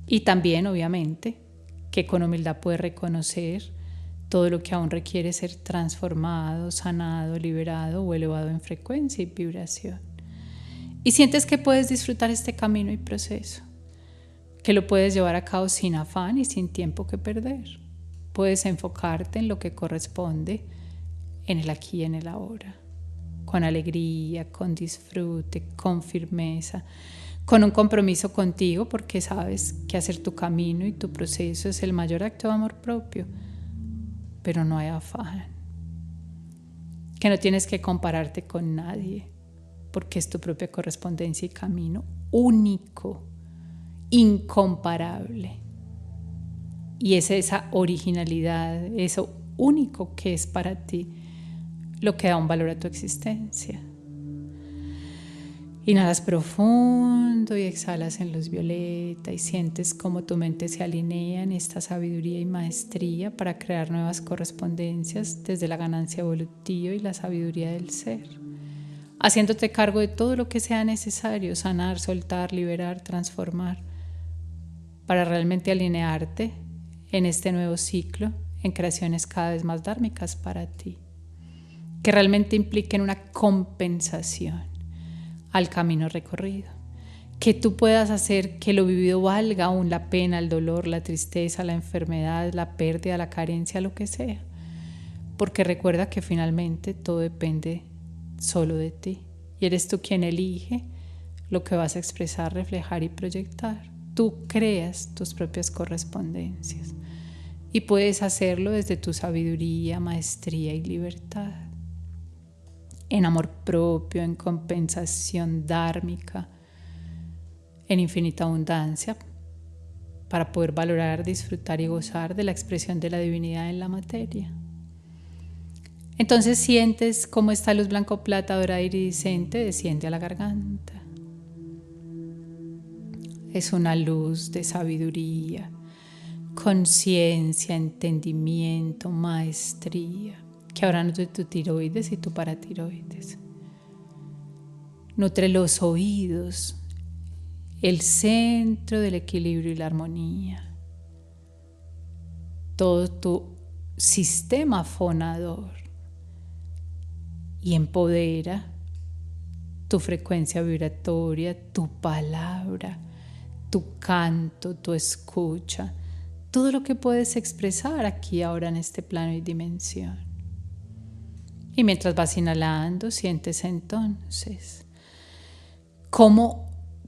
Y también, obviamente, que con humildad puede reconocer todo lo que aún requiere ser transformado, sanado, liberado o elevado en frecuencia y vibración. Y sientes que puedes disfrutar este camino y proceso, que lo puedes llevar a cabo sin afán y sin tiempo que perder. Puedes enfocarte en lo que corresponde, en el aquí y en el ahora, con alegría, con disfrute, con firmeza, con un compromiso contigo, porque sabes que hacer tu camino y tu proceso es el mayor acto de amor propio, pero no hay afán, que no tienes que compararte con nadie, porque es tu propia correspondencia y camino único, incomparable, y es esa originalidad, eso único que es para ti, lo que da un valor a tu existencia. Inhalas profundo y exhalas en luz violeta y sientes cómo tu mente se alinea en esta sabiduría y maestría para crear nuevas correspondencias desde la ganancia evolutiva y la sabiduría del ser, haciéndote cargo de todo lo que sea necesario, sanar, soltar, liberar, transformar, para realmente alinearte en este nuevo ciclo en creaciones cada vez más dármicas para ti, que realmente impliquen una compensación al camino recorrido, que tú puedas hacer que lo vivido valga aún la pena, el dolor, la tristeza, la enfermedad, la pérdida, la carencia, lo que sea, porque recuerda que finalmente todo depende solo de ti y eres tú quien elige lo que vas a expresar, reflejar y proyectar. Tú creas tus propias correspondencias y puedes hacerlo desde tu sabiduría, maestría y libertad. en amor propio, en compensación dármica, en infinita abundancia, para poder valorar, disfrutar y gozar de la expresión de la divinidad en la materia. Entonces sientes cómo esta luz blanco, plata, dorada, iridiscente desciende a la garganta. Es una luz de sabiduría, conciencia, entendimiento, maestría, que ahora nutre tu tiroides y tu paratiroides. Nutre los oídos, el centro del equilibrio y la armonía. Todo tu sistema fonador y empodera tu frecuencia vibratoria, tu palabra, tu canto, tu escucha, todo lo que puedes expresar aquí ahora en este plano y dimensión. Y mientras vas inhalando, sientes entonces cómo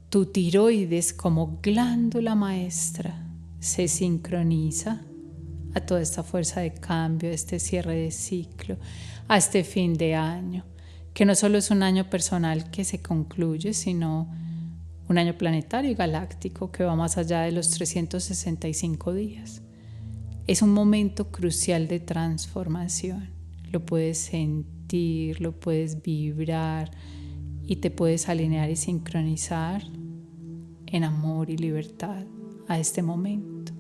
tu tiroides como glándula maestra se sincroniza a toda esta fuerza de cambio, a este cierre de ciclo, a este fin de año, que no solo es un año personal que se concluye, sino un año planetario y galáctico que va más allá de los 365 días. Es un momento crucial de transformación. Lo puedes sentir, lo puedes vibrar y te puedes alinear y sincronizar en amor y libertad a este momento.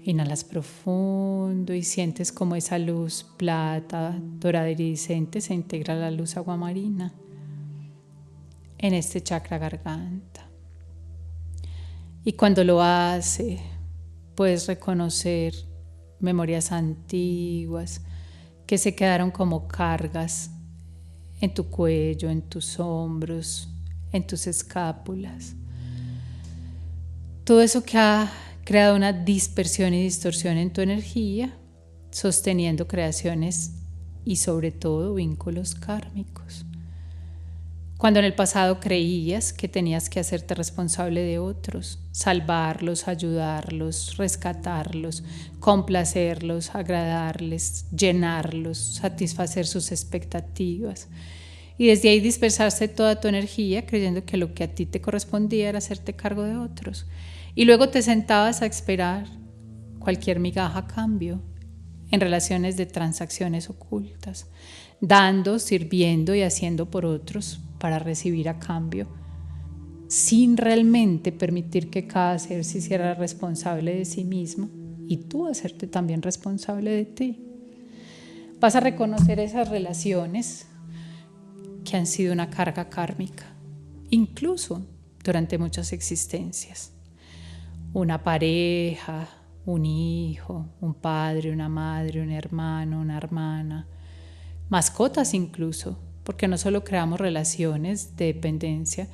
Inhalas profundo y sientes como esa luz plata, dorada, iridiscente se integra a la luz aguamarina en este chakra garganta. Y cuando lo hace, puedes reconocer memorias antiguas que se quedaron como cargas en tu cuello, en tus hombros, en tus escápulas. Todo eso que ha creado una dispersión y distorsión en tu energía, sosteniendo creaciones y sobre todo vínculos kármicos. Cuando en el pasado creías que tenías que hacerte responsable de otros, salvarlos, ayudarlos, rescatarlos, complacerlos, agradarles, llenarlos, satisfacer sus expectativas. Y desde ahí dispersarse toda tu energía creyendo que lo que a ti te correspondía era hacerte cargo de otros. Y luego te sentabas a esperar cualquier migaja a cambio en relaciones de transacciones ocultas, dando, sirviendo y haciendo por otros para recibir a cambio, sin realmente permitir que cada ser se hiciera responsable de sí mismo y tú hacerte también responsable de ti. Vas a reconocer esas relaciones que han sido una carga kármica, incluso durante muchas existencias. Una pareja, un hijo, un padre, una madre, un hermano, una hermana, mascotas incluso, porque no solo creamos relaciones de dependencia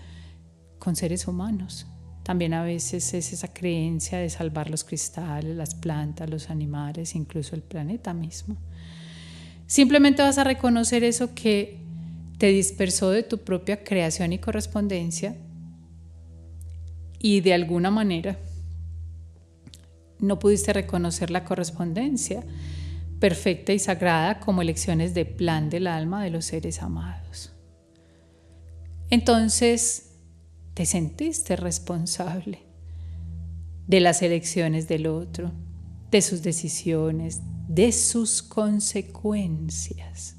con seres humanos, también a veces es esa creencia de salvar los cristales, las plantas, los animales, incluso el planeta mismo. Simplemente vas a reconocer eso que te dispersó de tu propia creación y correspondencia y de alguna manera no pudiste reconocer la correspondencia perfecta y sagrada como elecciones de plan del alma de los seres amados. Entonces te sentiste responsable de las elecciones del otro, de sus decisiones, de sus consecuencias.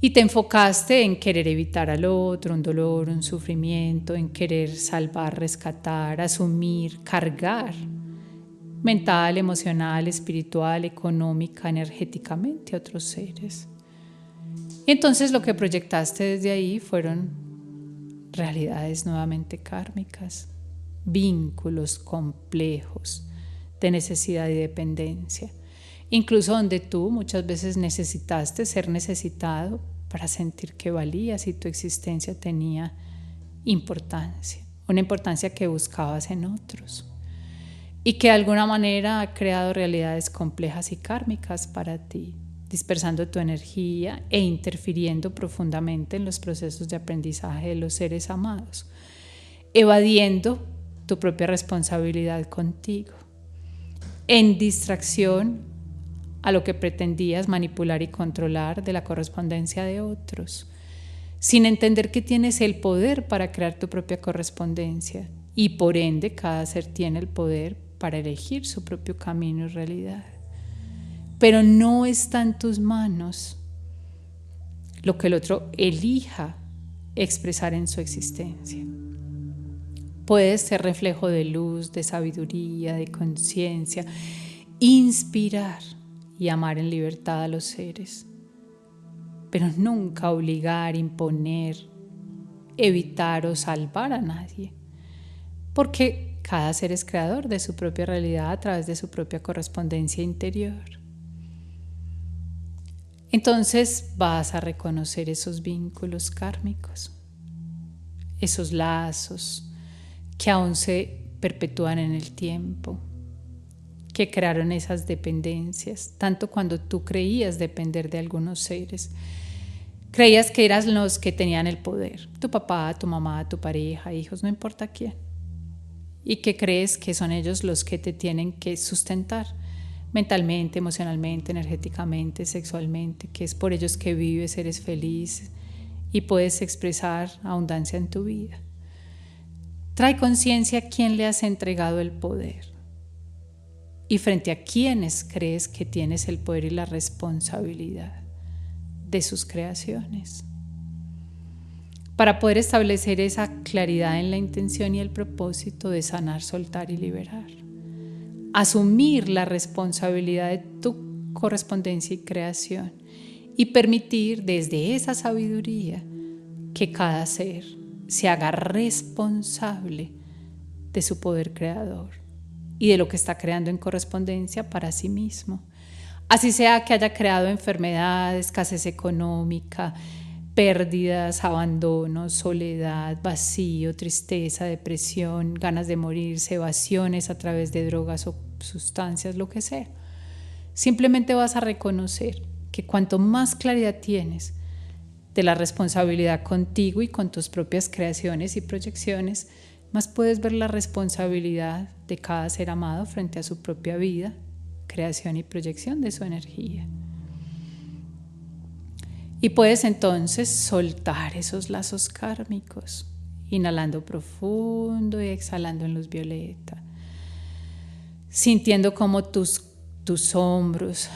Y te enfocaste en querer evitar al otro un dolor, un sufrimiento, en querer salvar, rescatar, asumir, cargar mental, emocional, espiritual, económica, energéticamente a otros seres. Y entonces lo que proyectaste desde ahí fueron realidades nuevamente kármicas, vínculos complejos de necesidad y dependencia, incluso donde tú muchas veces necesitaste ser necesitado para sentir que valías y tu existencia tenía importancia, una importancia que buscabas en otros. Y que de alguna manera ha creado realidades complejas y kármicas para ti, dispersando tu energía e interfiriendo profundamente en los procesos de aprendizaje de los seres amados, evadiendo tu propia responsabilidad contigo, en distracción a lo que pretendías manipular y controlar de la correspondencia de otros, sin entender que tienes el poder para crear tu propia correspondencia y por ende cada ser tiene el poder para elegir su propio camino y realidad. Pero no está en tus manos lo que el otro elija expresar en su existencia. Puedes ser reflejo de luz, de sabiduría, de conciencia, inspirar y amar en libertad a los seres, pero nunca obligar, imponer, evitar o salvar a nadie, porque cada ser es creador de su propia realidad a través de su propia correspondencia interior. Entonces vas a reconocer esos vínculos kármicos, esos lazos que aún se perpetúan en el tiempo, que crearon esas dependencias, tanto cuando tú creías depender de algunos seres. Creías que eras los que tenían el poder, tu papá, tu mamá, tu pareja, hijos, no importa quién. Y que crees que son ellos los que te tienen que sustentar mentalmente, emocionalmente, energéticamente, sexualmente, que es por ellos que vives, eres feliz y puedes expresar abundancia en tu vida. Trae conciencia a quién le has entregado el poder y frente a quiénes crees que tienes el poder y la responsabilidad de sus creaciones. Para poder establecer esa claridad en la intención y el propósito de sanar, soltar y liberar. Asumir la responsabilidad de tu correspondencia y creación y permitir desde esa sabiduría que cada ser se haga responsable de su poder creador y de lo que está creando en correspondencia para sí mismo. Así sea que haya creado enfermedad, escasez económica, pérdidas, abandono, soledad, vacío, tristeza, depresión, ganas de morirse, evasiones a través de drogas o sustancias, lo que sea. Simplemente vas a reconocer que cuanto más claridad tienes de la responsabilidad contigo y con tus propias creaciones y proyecciones, más puedes ver la responsabilidad de cada ser amado frente a su propia vida, creación y proyección de su energía. Y puedes entonces soltar esos lazos kármicos, inhalando profundo y exhalando en luz violeta, sintiendo como tus hombros,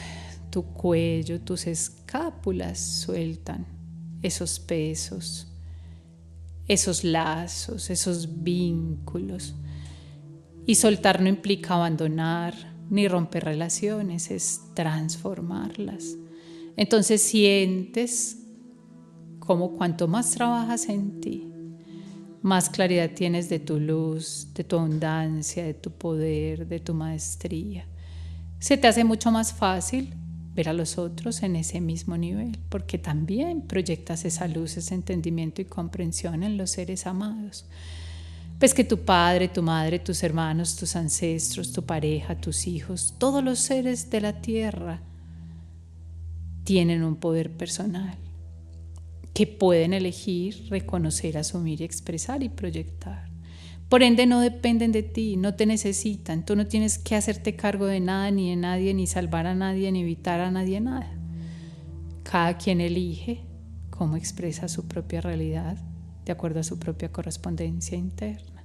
tu cuello, tus escápulas sueltan esos pesos, esos lazos, esos vínculos. Y soltar no implica abandonar ni romper relaciones, es transformarlas. Entonces sientes como cuanto más trabajas en ti, más claridad tienes de tu luz, de tu abundancia, de tu poder, de tu maestría. Se te hace mucho más fácil ver a los otros en ese mismo nivel, porque también proyectas esa luz, ese entendimiento y comprensión en los seres amados. Ves que tu padre, tu madre, tus hermanos, tus ancestros, tu pareja, tus hijos, todos los seres de la tierra tienen un poder personal que pueden elegir, reconocer, asumir, expresar y proyectar. Por ende no dependen de ti, no te necesitan, tú no tienes que hacerte cargo de nada ni de nadie, ni salvar a nadie, ni evitar a nadie nada. Cada quien elige cómo expresa su propia realidad de acuerdo a su propia correspondencia interna.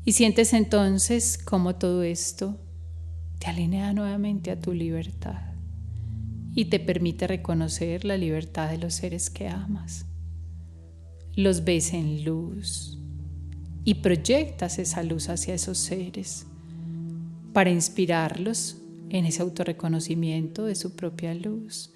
Y sientes entonces cómo todo esto te alinea nuevamente a tu libertad y te permite reconocer la libertad de los seres que amas. Los ves en luz y proyectas esa luz hacia esos seres para inspirarlos en ese autorreconocimiento de su propia luz,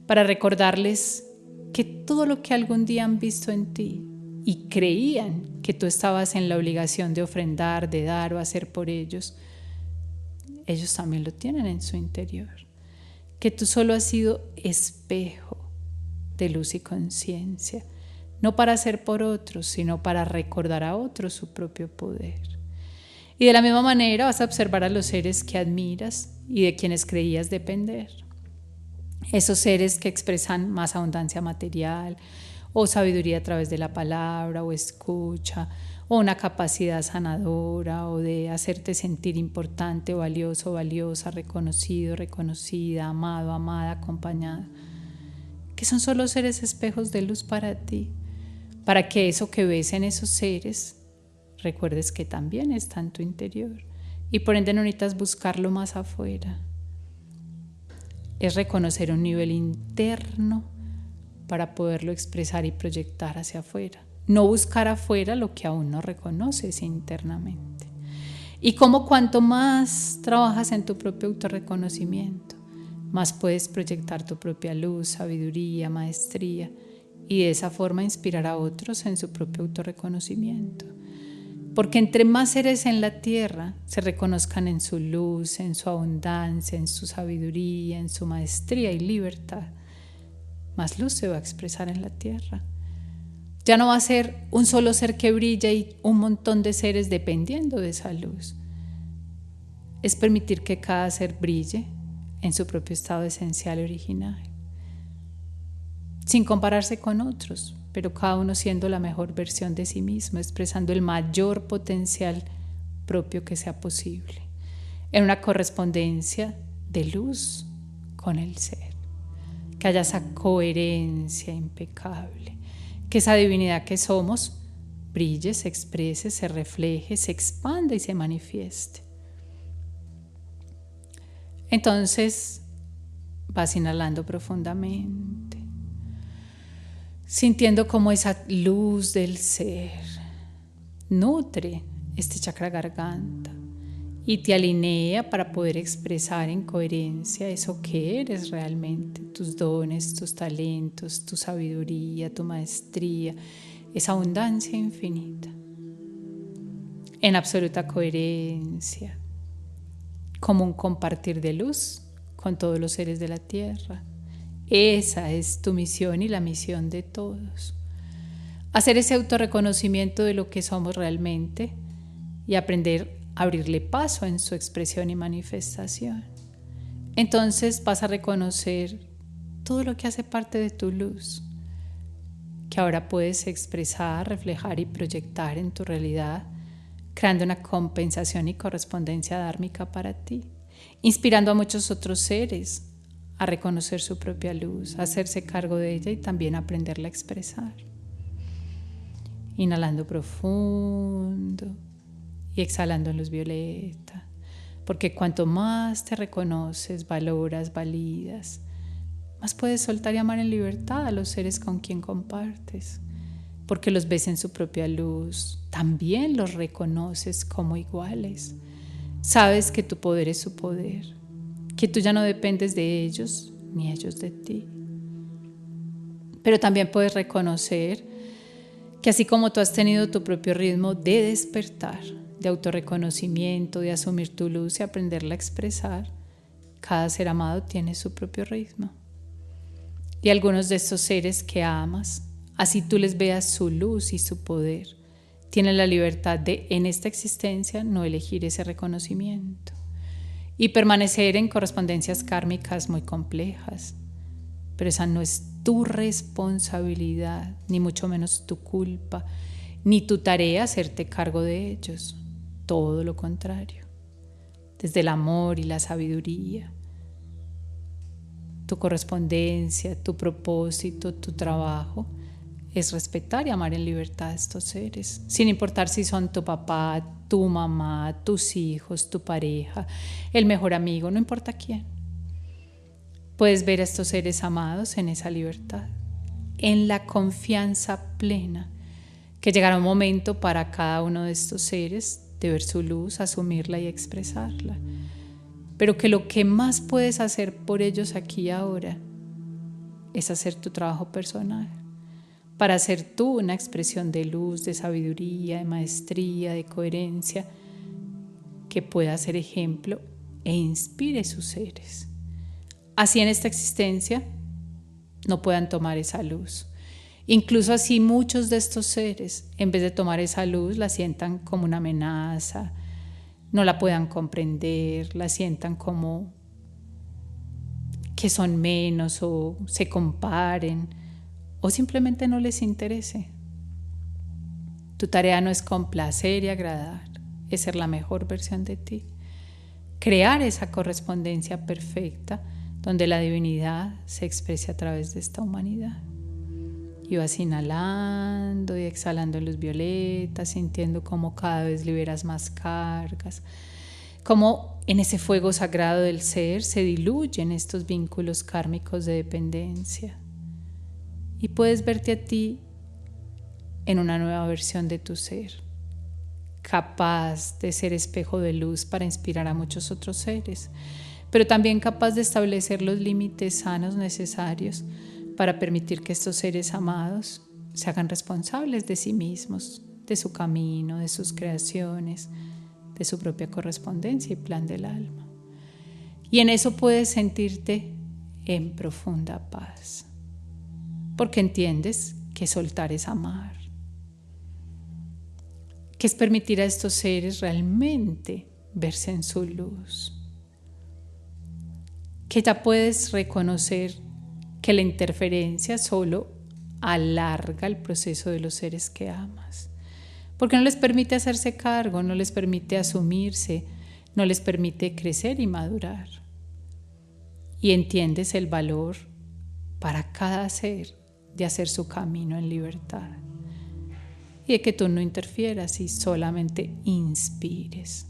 para recordarles que todo lo que algún día han visto en ti y creían que tú estabas en la obligación de ofrendar, de dar o hacer por ellos, ellos también lo tienen en su interior. Que tú solo has sido espejo de luz y conciencia, no para hacer por otros, sino para recordar a otros su propio poder. Y de la misma manera vas a observar a los seres que admiras y de quienes creías depender. Esos seres que expresan más abundancia material o sabiduría a través de la palabra o escucha, o una capacidad sanadora, o de hacerte sentir importante, valioso, valiosa, reconocido, reconocida, amado, amada, acompañada, que son solo seres espejos de luz para ti, para que eso que ves en esos seres recuerdes que también está en tu interior y por ende no necesitas buscarlo más afuera. Es reconocer un nivel interno para poderlo expresar y proyectar hacia afuera. No buscar afuera lo que aún no reconoces internamente. Y como cuanto más trabajas en tu propio autorreconocimiento, más puedes proyectar tu propia luz, sabiduría, maestría, y de esa forma inspirar a otros en su propio autorreconocimiento. Porque entre más seres en la tierra se reconozcan en su luz, en su abundancia, en su sabiduría, en su maestría y libertad, más luz se va a expresar en la tierra. Ya no va a ser un solo ser que brilla y un montón de seres dependiendo de esa luz. Es permitir que cada ser brille en su propio estado esencial y original, sin compararse con otros, pero cada uno siendo la mejor versión de sí mismo, expresando el mayor potencial propio que sea posible, en una correspondencia de luz con el ser, que haya esa coherencia impecable, que esa divinidad que somos brille, se exprese, se refleje, se expanda y se manifieste. Entonces vas inhalando profundamente, sintiendo cómo esa luz del ser nutre este chakra garganta y te alinea para poder expresar en coherencia eso que eres realmente, tus dones, tus talentos, tu sabiduría, tu maestría, esa abundancia infinita, en absoluta coherencia, como un compartir de luz con todos los seres de la tierra. Esa es tu misión y la misión de todos. Hacer ese autorreconocimiento de lo que somos realmente y aprender a abrirle paso en su expresión y manifestación. Entonces vas a reconocer todo lo que hace parte de tu luz, que ahora puedes expresar, reflejar y proyectar en tu realidad, creando una compensación y correspondencia dármica para ti, inspirando a muchos otros seres a reconocer su propia luz, a hacerse cargo de ella y también aprenderla a expresar. Inhalando profundo y exhalando en luz violeta, porque cuanto más te reconoces, valoras, validas, más puedes soltar y amar en libertad a los seres con quien compartes, porque los ves en su propia luz, también los reconoces como iguales. Sabes que tu poder es su poder, que tú ya no dependes de ellos ni ellos de ti. Pero también puedes reconocer que así como tú has tenido tu propio ritmo de despertar, de autorreconocimiento, de asumir tu luz y aprenderla a expresar, cada ser amado tiene su propio ritmo. Y algunos de estos seres que amas, así tú les veas su luz y su poder, tienen la libertad de, en esta existencia, no elegir ese reconocimiento y permanecer en correspondencias kármicas muy complejas. Pero esa no es tu responsabilidad, ni mucho menos tu culpa, ni tu tarea hacerte cargo de ellos. Todo lo contrario. Desde el amor y la sabiduría, tu correspondencia, tu propósito, tu trabajo es respetar y amar en libertad a estos seres, sin importar si son tu papá, tu mamá, tus hijos, tu pareja, el mejor amigo, no importa quién. Puedes ver a estos seres amados en esa libertad, en la confianza plena, que llegará un momento para cada uno de estos seres de ver su luz, asumirla y expresarla. Pero que lo que más puedes hacer por ellos aquí y ahora es hacer tu trabajo personal, para ser tú una expresión de luz, de sabiduría, de maestría, de coherencia, que pueda ser ejemplo e inspire sus seres. Así en esta existencia no puedan tomar esa luz. Incluso así muchos de estos seres, en vez de tomar esa luz, la sientan como una amenaza, no la puedan comprender, la sientan como que son menos o se comparen o simplemente no les interese. Tu tarea no es complacer y agradar, es ser la mejor versión de ti. Crear esa correspondencia perfecta donde la divinidad se exprese a través de esta humanidad. Y vas inhalando y exhalando luz violeta, sintiendo cómo cada vez liberas más cargas, cómo en ese fuego sagrado del ser se diluyen estos vínculos kármicos de dependencia. Y puedes verte a ti en una nueva versión de tu ser, capaz de ser espejo de luz para inspirar a muchos otros seres, pero también capaz de establecer los límites sanos necesarios para permitir que estos seres amados se hagan responsables de sí mismos, de su camino, de sus creaciones, de su propia correspondencia y plan del alma. Y en eso puedes sentirte en profunda paz, porque entiendes que soltar es amar, que es permitir a estos seres realmente verse en su luz, que ya puedes reconocer que la interferencia solo alarga el proceso de los seres que amas, porque no les permite hacerse cargo, no les permite asumirse, no les permite crecer y madurar. Y entiendes el valor para cada ser de hacer su camino en libertad y de que tú no interfieras y solamente inspires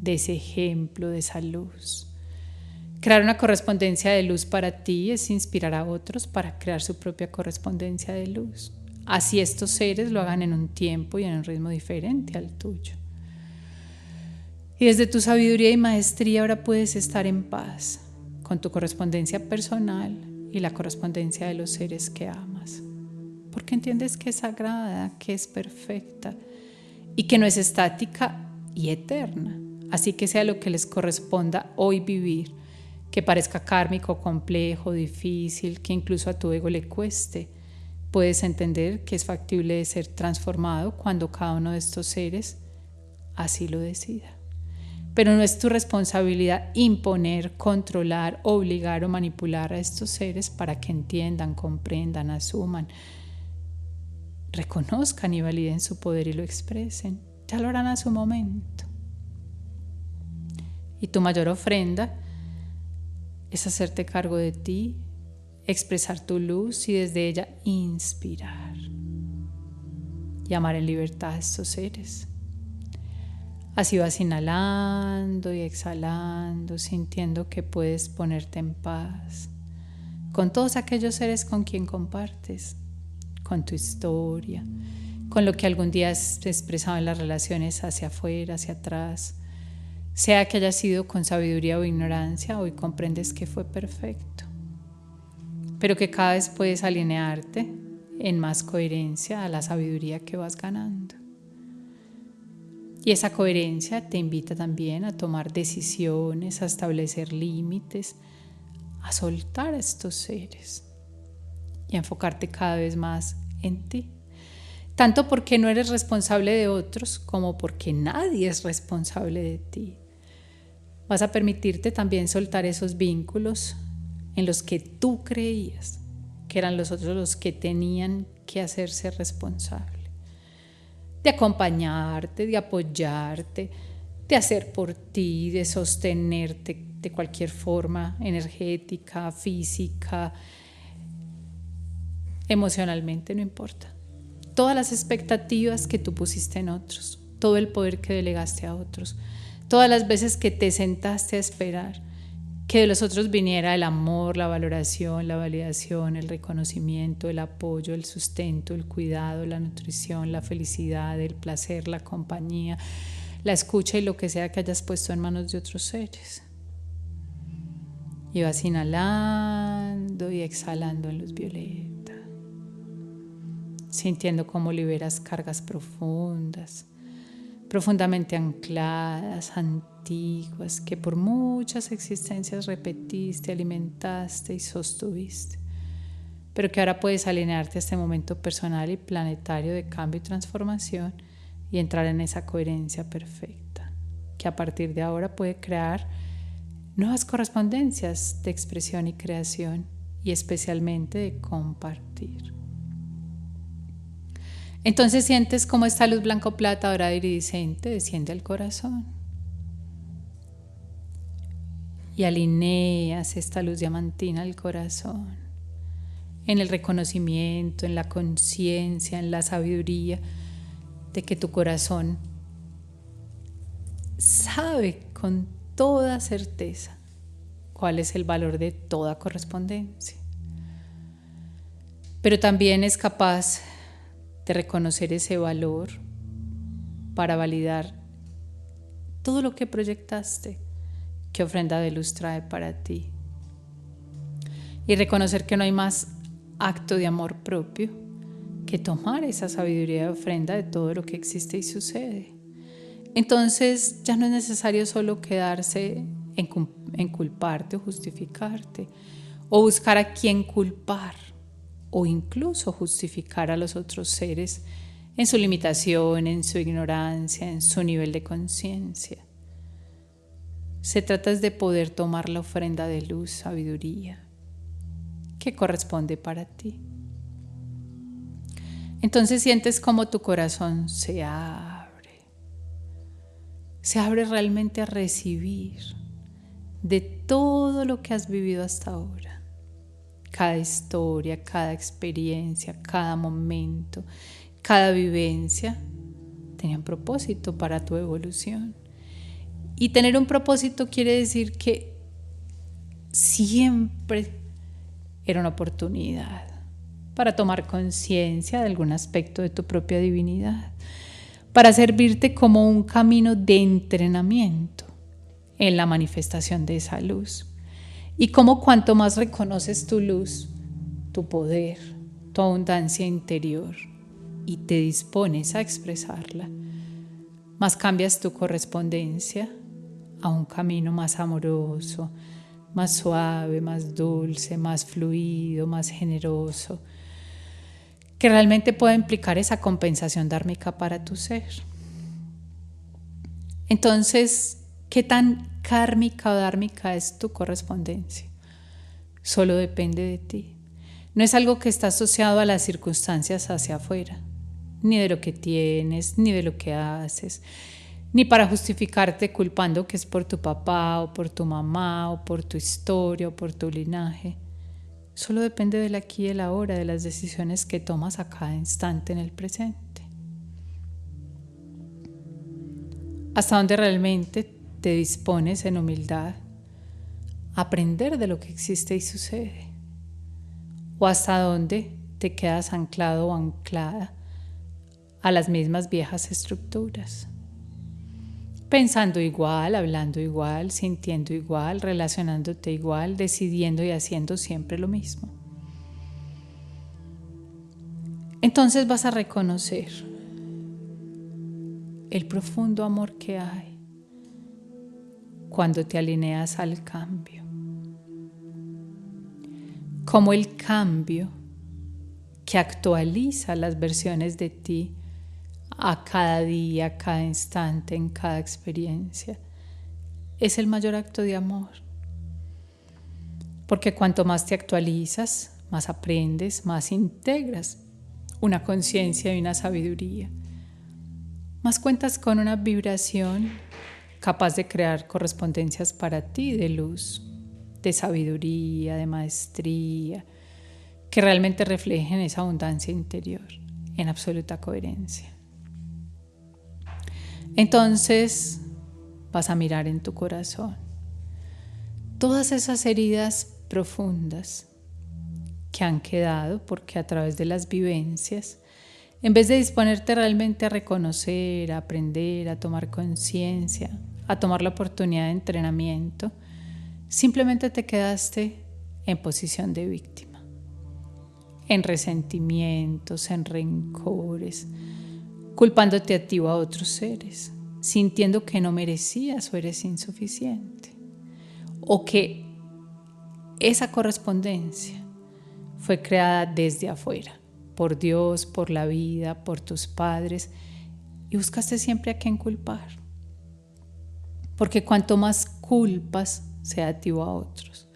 de ese ejemplo, de esa luz. Crear una correspondencia de luz para ti es inspirar a otros para crear su propia correspondencia de luz. Así estos seres lo hagan en un tiempo y en un ritmo diferente al tuyo. Y desde tu sabiduría y maestría ahora puedes estar en paz con tu correspondencia personal y la correspondencia de los seres que amas. Porque entiendes que es sagrada, que es perfecta y que no es estática y eterna. Así que sea lo que les corresponda hoy vivir, que parezca kármico, complejo, difícil, que incluso a tu ego le cueste, puedes entender que es factible de ser transformado cuando cada uno de estos seres así lo decida. Pero no es tu responsabilidad imponer, controlar, obligar o manipular a estos seres para que entiendan, comprendan, asuman, reconozcan y validen su poder y lo expresen. Ya lo harán a su momento. Y tu mayor ofrenda es hacerte cargo de ti, expresar tu luz y desde ella inspirar y amar en libertad a estos seres. Así vas inhalando y exhalando, sintiendo que puedes ponerte en paz con todos aquellos seres con quien compartes, con tu historia, con lo que algún día has expresado en las relaciones hacia afuera, hacia atrás. Sea que haya sido con sabiduría o ignorancia, hoy comprendes que fue perfecto, pero que cada vez puedes alinearte en más coherencia a la sabiduría que vas ganando. Y esa coherencia te invita también a tomar decisiones, a establecer límites, a soltar a estos seres y a enfocarte cada vez más en ti. Tanto porque no eres responsable de otros como porque nadie es responsable de ti. Vas a permitirte también soltar esos vínculos en los que tú creías que eran los otros los que tenían que hacerse responsable. De acompañarte, de apoyarte, de hacer por ti, de sostenerte de cualquier forma energética, física, emocionalmente, no importa. Todas las expectativas que tú pusiste en otros, todo el poder que delegaste a otros, todas las veces que te sentaste a esperar que de los otros viniera el amor, la valoración, la validación, el reconocimiento, el apoyo, el sustento, el cuidado, la nutrición, la felicidad, el placer, la compañía, la escucha y lo que sea que hayas puesto en manos de otros seres. Y vas inhalando y exhalando en luz violeta, sintiendo cómo liberas cargas profundas, profundamente ancladas, antiguas, que por muchas existencias repetiste, alimentaste y sostuviste, pero que ahora puedes alinearte a este momento personal y planetario de cambio y transformación y entrar en esa coherencia perfecta, que a partir de ahora puede crear nuevas correspondencias de expresión y creación y especialmente de compartir. Entonces sientes como esta luz blanco plata, dorada iridiscente desciende al corazón. Y alineas esta luz diamantina al corazón. En el reconocimiento, en la conciencia, en la sabiduría de que tu corazón sabe con toda certeza cuál es el valor de toda correspondencia. Pero también es capaz de reconocer ese valor para validar todo lo que proyectaste, que ofrenda de luz trae para ti. Y reconocer que no hay más acto de amor propio que tomar esa sabiduría de ofrenda de todo lo que existe y sucede. Entonces ya no es necesario solo quedarse en culparte o justificarte, o buscar a quién culpar, o incluso justificar a los otros seres en su limitación, en su ignorancia, en su nivel de conciencia. Se trata de poder tomar la ofrenda de luz, sabiduría, que corresponde para ti. Entonces sientes como tu corazón se abre realmente a recibir de todo lo que has vivido hasta ahora. Cada historia, cada experiencia, cada momento, cada vivencia tenía un propósito para tu evolución. Y tener un propósito quiere decir que siempre era una oportunidad para tomar conciencia de algún aspecto de tu propia divinidad, para servirte como un camino de entrenamiento en la manifestación de esa luz. Y como cuanto más reconoces tu luz, tu poder, tu abundancia interior y te dispones a expresarla, más cambias tu correspondencia a un camino más amoroso, más suave, más dulce, más fluido, más generoso, que realmente pueda implicar esa compensación dármica para tu ser. Entonces, ¿qué tan kármica o dármica es tu correspondencia? Solo depende de ti. No es algo que está asociado a las circunstancias hacia afuera, ni de lo que tienes, ni de lo que haces, ni para justificarte culpando que es por tu papá o por tu mamá o por tu historia o por tu linaje. Solo depende del aquí y el ahora, de las decisiones que tomas a cada instante en el presente. Hasta donde realmente te dispones en humildad a aprender de lo que existe y sucede. O hasta dónde te quedas anclado o anclada a las mismas viejas estructuras. Pensando igual, hablando igual, sintiendo igual, relacionándote igual, decidiendo y haciendo siempre lo mismo. Entonces vas a reconocer el profundo amor que hay cuando te alineas al cambio. Como el cambio que actualiza las versiones de ti a cada día, a cada instante, en cada experiencia, es el mayor acto de amor. Porque cuanto más te actualizas, más aprendes, más integras una conciencia y una sabiduría. Más cuentas con una vibración capaz de crear correspondencias para ti de luz, de sabiduría, de maestría, que realmente reflejen esa abundancia interior en absoluta coherencia. Entonces vas a mirar en tu corazón todas esas heridas profundas que han quedado porque a través de las vivencias, en vez de disponerte realmente a reconocer, a aprender, a tomar conciencia, a tomar la oportunidad de entrenamiento, simplemente te quedaste en posición de víctima, en resentimientos, en rencores, culpándote a ti o a otros seres, sintiendo que no merecías o eres insuficiente, o que esa correspondencia fue creada desde afuera, por Dios, por la vida, por tus padres, y buscaste siempre a quién culpar. Porque cuanto más culpas sea a ti o a otros,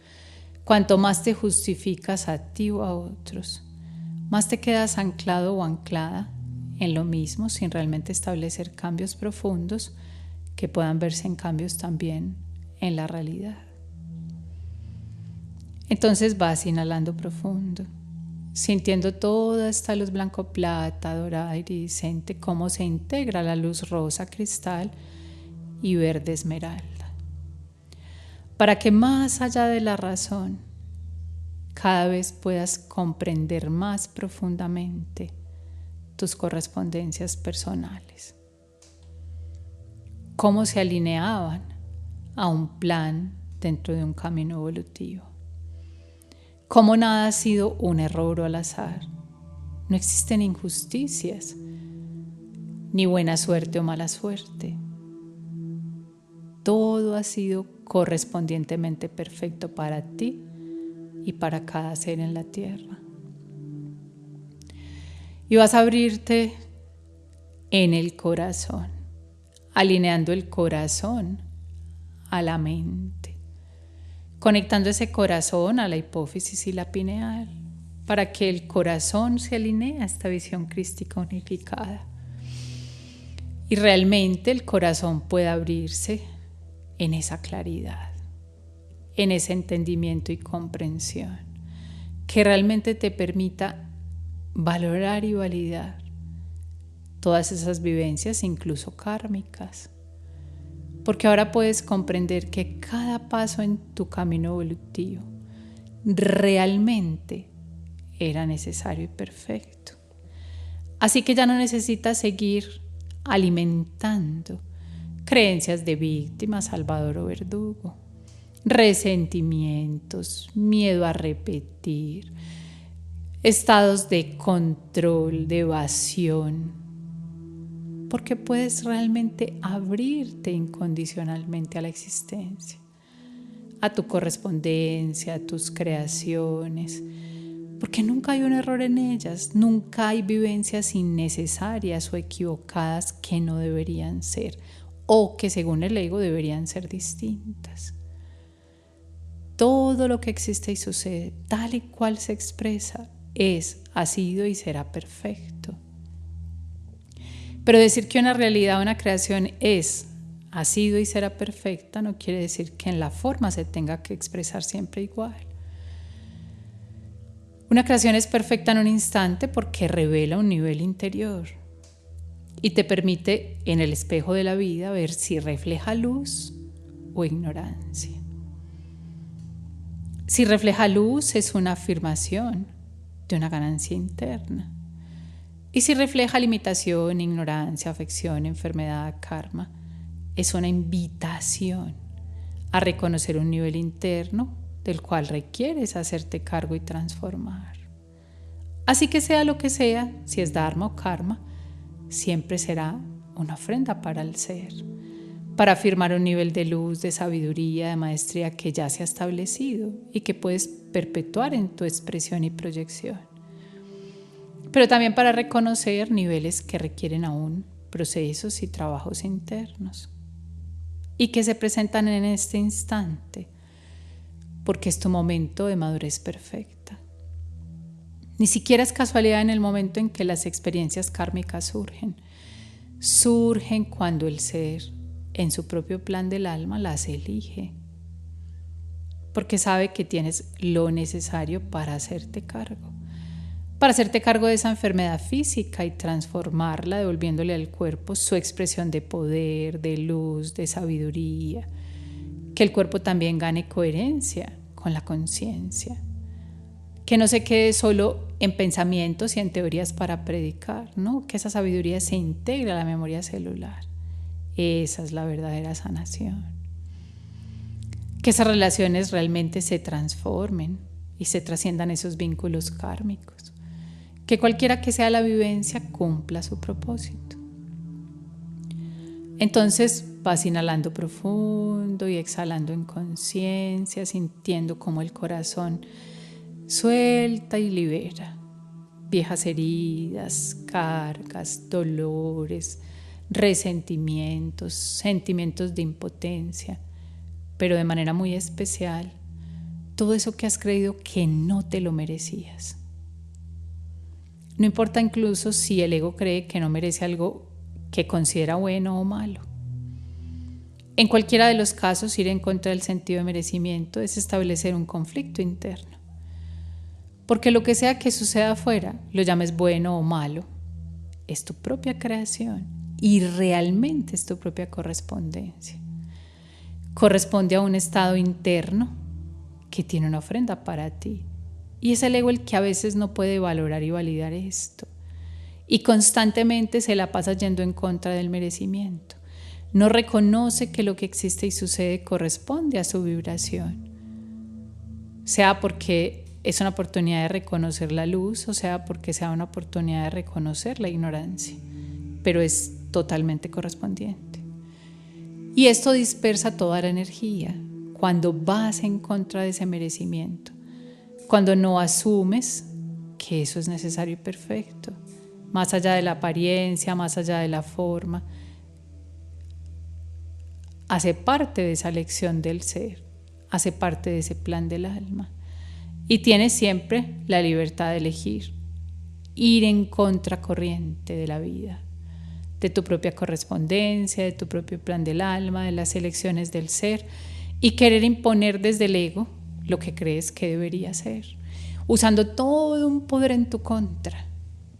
cuanto más te justificas a ti o a otros, más te quedas anclado o anclada en lo mismo sin realmente establecer cambios profundos que puedan verse en cambios también en la realidad. Entonces vas inhalando profundo, sintiendo toda esta luz blanco plata, dorada, iridiscente, cómo se integra la luz rosa cristal y verde esmeralda, para que más allá de la razón cada vez puedas comprender más profundamente tus correspondencias personales, cómo se alineaban a un plan dentro de un camino evolutivo, cómo nada ha sido un error o al azar. No existen injusticias, ni buena suerte o mala suerte. Todo ha sido correspondientemente perfecto para ti y para cada ser en la tierra. Y vas a abrirte en el corazón, alineando el corazón a la mente, conectando ese corazón a la hipófisis y la pineal, para que el corazón se alinee a esta visión crística unificada. Y realmente el corazón puede abrirse en esa claridad, en ese entendimiento y comprensión, que realmente te permita valorar y validar todas esas vivencias, incluso kármicas, porque ahora puedes comprender que cada paso en tu camino evolutivo realmente era necesario y perfecto. Así que ya no necesitas seguir alimentando creencias de víctima, salvador o verdugo, resentimientos, miedo a repetir, estados de control, de evasión, porque puedes realmente abrirte incondicionalmente a la existencia, a tu correspondencia, a tus creaciones, porque nunca hay un error en ellas, nunca hay vivencias innecesarias o equivocadas que no deberían ser, o que según el ego deberían ser distintas. Todo lo que existe y sucede, tal y cual se expresa, ha sido y será perfecto. Pero decir que una realidad o una creación ha sido y será perfecta no quiere decir que en la forma se tenga que expresar siempre igual. Una creación es perfecta en un instante porque revela un nivel interior y te permite en el espejo de la vida ver si refleja luz o ignorancia. Si refleja luz es una afirmación de una ganancia interna. Y si refleja limitación, ignorancia, afección, enfermedad, karma, es una invitación a reconocer un nivel interno del cual requieres hacerte cargo y transformar. Así que sea lo que sea, si es dharma o karma, siempre será una ofrenda para el ser, para afirmar un nivel de luz, de sabiduría, de maestría que ya se ha establecido y que puedes perpetuar en tu expresión y proyección. Pero también para reconocer niveles que requieren aún procesos y trabajos internos y que se presentan en este instante porque es tu momento de madurez perfecta. Ni siquiera es casualidad en el momento en que las experiencias kármicas surgen cuando el ser en su propio plan del alma las elige, porque sabe que tienes lo necesario para hacerte cargo de esa enfermedad física y transformarla, devolviéndole al cuerpo su expresión de poder, de luz, de sabiduría, que el cuerpo también gane coherencia con la conciencia, que no se quede solo en pensamientos y en teorías para predicar, ¿no? Que esa sabiduría se integre a la memoria celular. Esa es la verdadera sanación. Que esas relaciones realmente se transformen y se trasciendan esos vínculos kármicos. Que cualquiera que sea la vivencia cumpla su propósito. Entonces vas inhalando profundo y exhalando en conciencia, sintiendo cómo el corazón suelta y libera viejas heridas, cargas, dolores, resentimientos, sentimientos de impotencia, pero de manera muy especial, todo eso que has creído que no te lo merecías. No importa incluso si el ego cree que no merece algo que considera bueno o malo. En cualquiera de los casos, ir en contra del sentido de merecimiento es establecer un conflicto interno. Porque lo que sea que suceda afuera, lo llames bueno o malo, es tu propia creación y realmente es tu propia correspondencia. Corresponde a un estado interno que tiene una ofrenda para ti. Y es el ego el que a veces no puede valorar y validar esto. Y constantemente se la pasa yendo en contra del merecimiento. No reconoce que lo que existe y sucede corresponde a su vibración. Sea porque es una oportunidad de reconocer la luz, o sea porque sea una oportunidad de reconocer la ignorancia. Pero es totalmente correspondiente. Y esto dispersa toda la energía cuando vas en contra de ese merecimiento. Cuando no asumes que eso es necesario y perfecto, más allá de la apariencia, más allá de la forma, hace parte de esa lección del ser, hace parte de ese plan del alma. Y tienes siempre la libertad de elegir, ir en contracorriente de la vida, de tu propia correspondencia, de tu propio plan del alma, de las elecciones del ser, y querer imponer desde el ego lo que crees que debería ser, usando todo un poder en tu contra,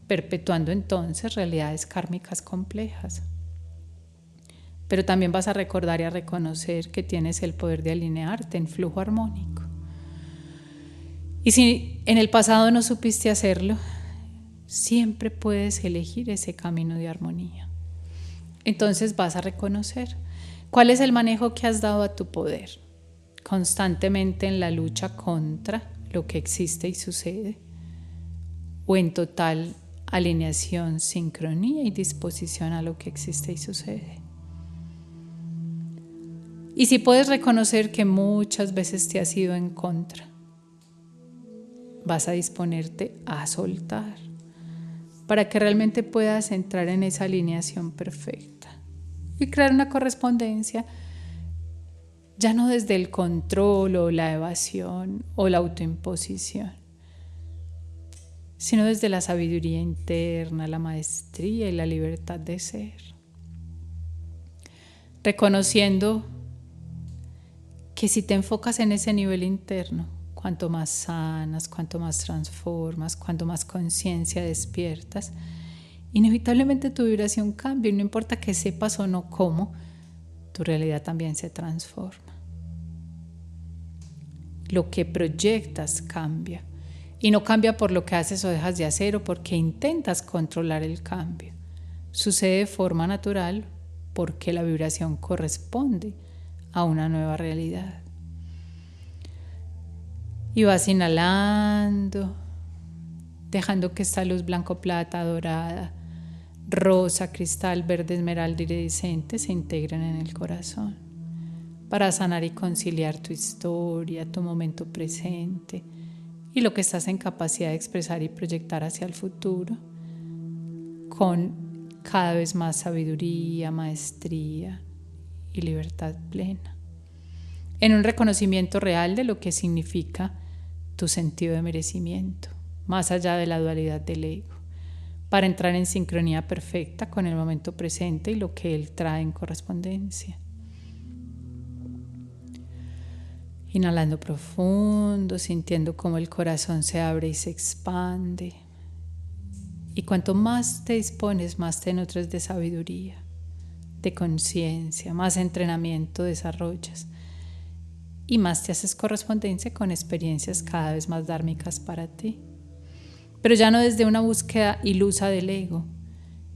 perpetuando entonces realidades kármicas complejas. Pero también vas a recordar y a reconocer que tienes el poder de alinearte en flujo armónico. Y si en el pasado no supiste hacerlo, siempre puedes elegir ese camino de armonía. Entonces vas a reconocer cuál es el manejo que has dado a tu poder, constantemente en la lucha contra lo que existe y sucede, o en total alineación, sincronía y disposición a lo que existe y sucede. Y si puedes reconocer que muchas veces te has ido en contra, vas a disponerte a soltar para que realmente puedas entrar en esa alineación perfecta y crear una correspondencia ya no desde el control o la evasión o la autoimposición, sino desde la sabiduría interna, la maestría y la libertad de ser. Reconociendo que si te enfocas en ese nivel interno, cuanto más sanas, cuanto más transformas, cuanto más conciencia despiertas, inevitablemente tu vibración cambia y no importa que sepas o no cómo, tu realidad también se transforma. Lo que proyectas cambia y no cambia por lo que haces o dejas de hacer o porque intentas controlar el cambio. Sucede de forma natural porque la vibración corresponde a una nueva realidad. Y vas inhalando, dejando que esta luz blanco, plata, dorada, rosa, cristal, verde, esmeralda, iridiscente se integren en el corazón para sanar y conciliar tu historia, tu momento presente y lo que estás en capacidad de expresar y proyectar hacia el futuro con cada vez más sabiduría, maestría y libertad plena, en un reconocimiento real de lo que significa tu sentido de merecimiento, más allá de la dualidad del ego, para entrar en sincronía perfecta con el momento presente y lo que él trae en correspondencia. Inhalando profundo, sintiendo cómo el corazón se abre y se expande. Y cuanto más te dispones, más te nutres de sabiduría, de conciencia, más entrenamiento desarrollas y más te haces correspondencia con experiencias cada vez más dármicas para ti. Pero ya no desde una búsqueda ilusa del ego,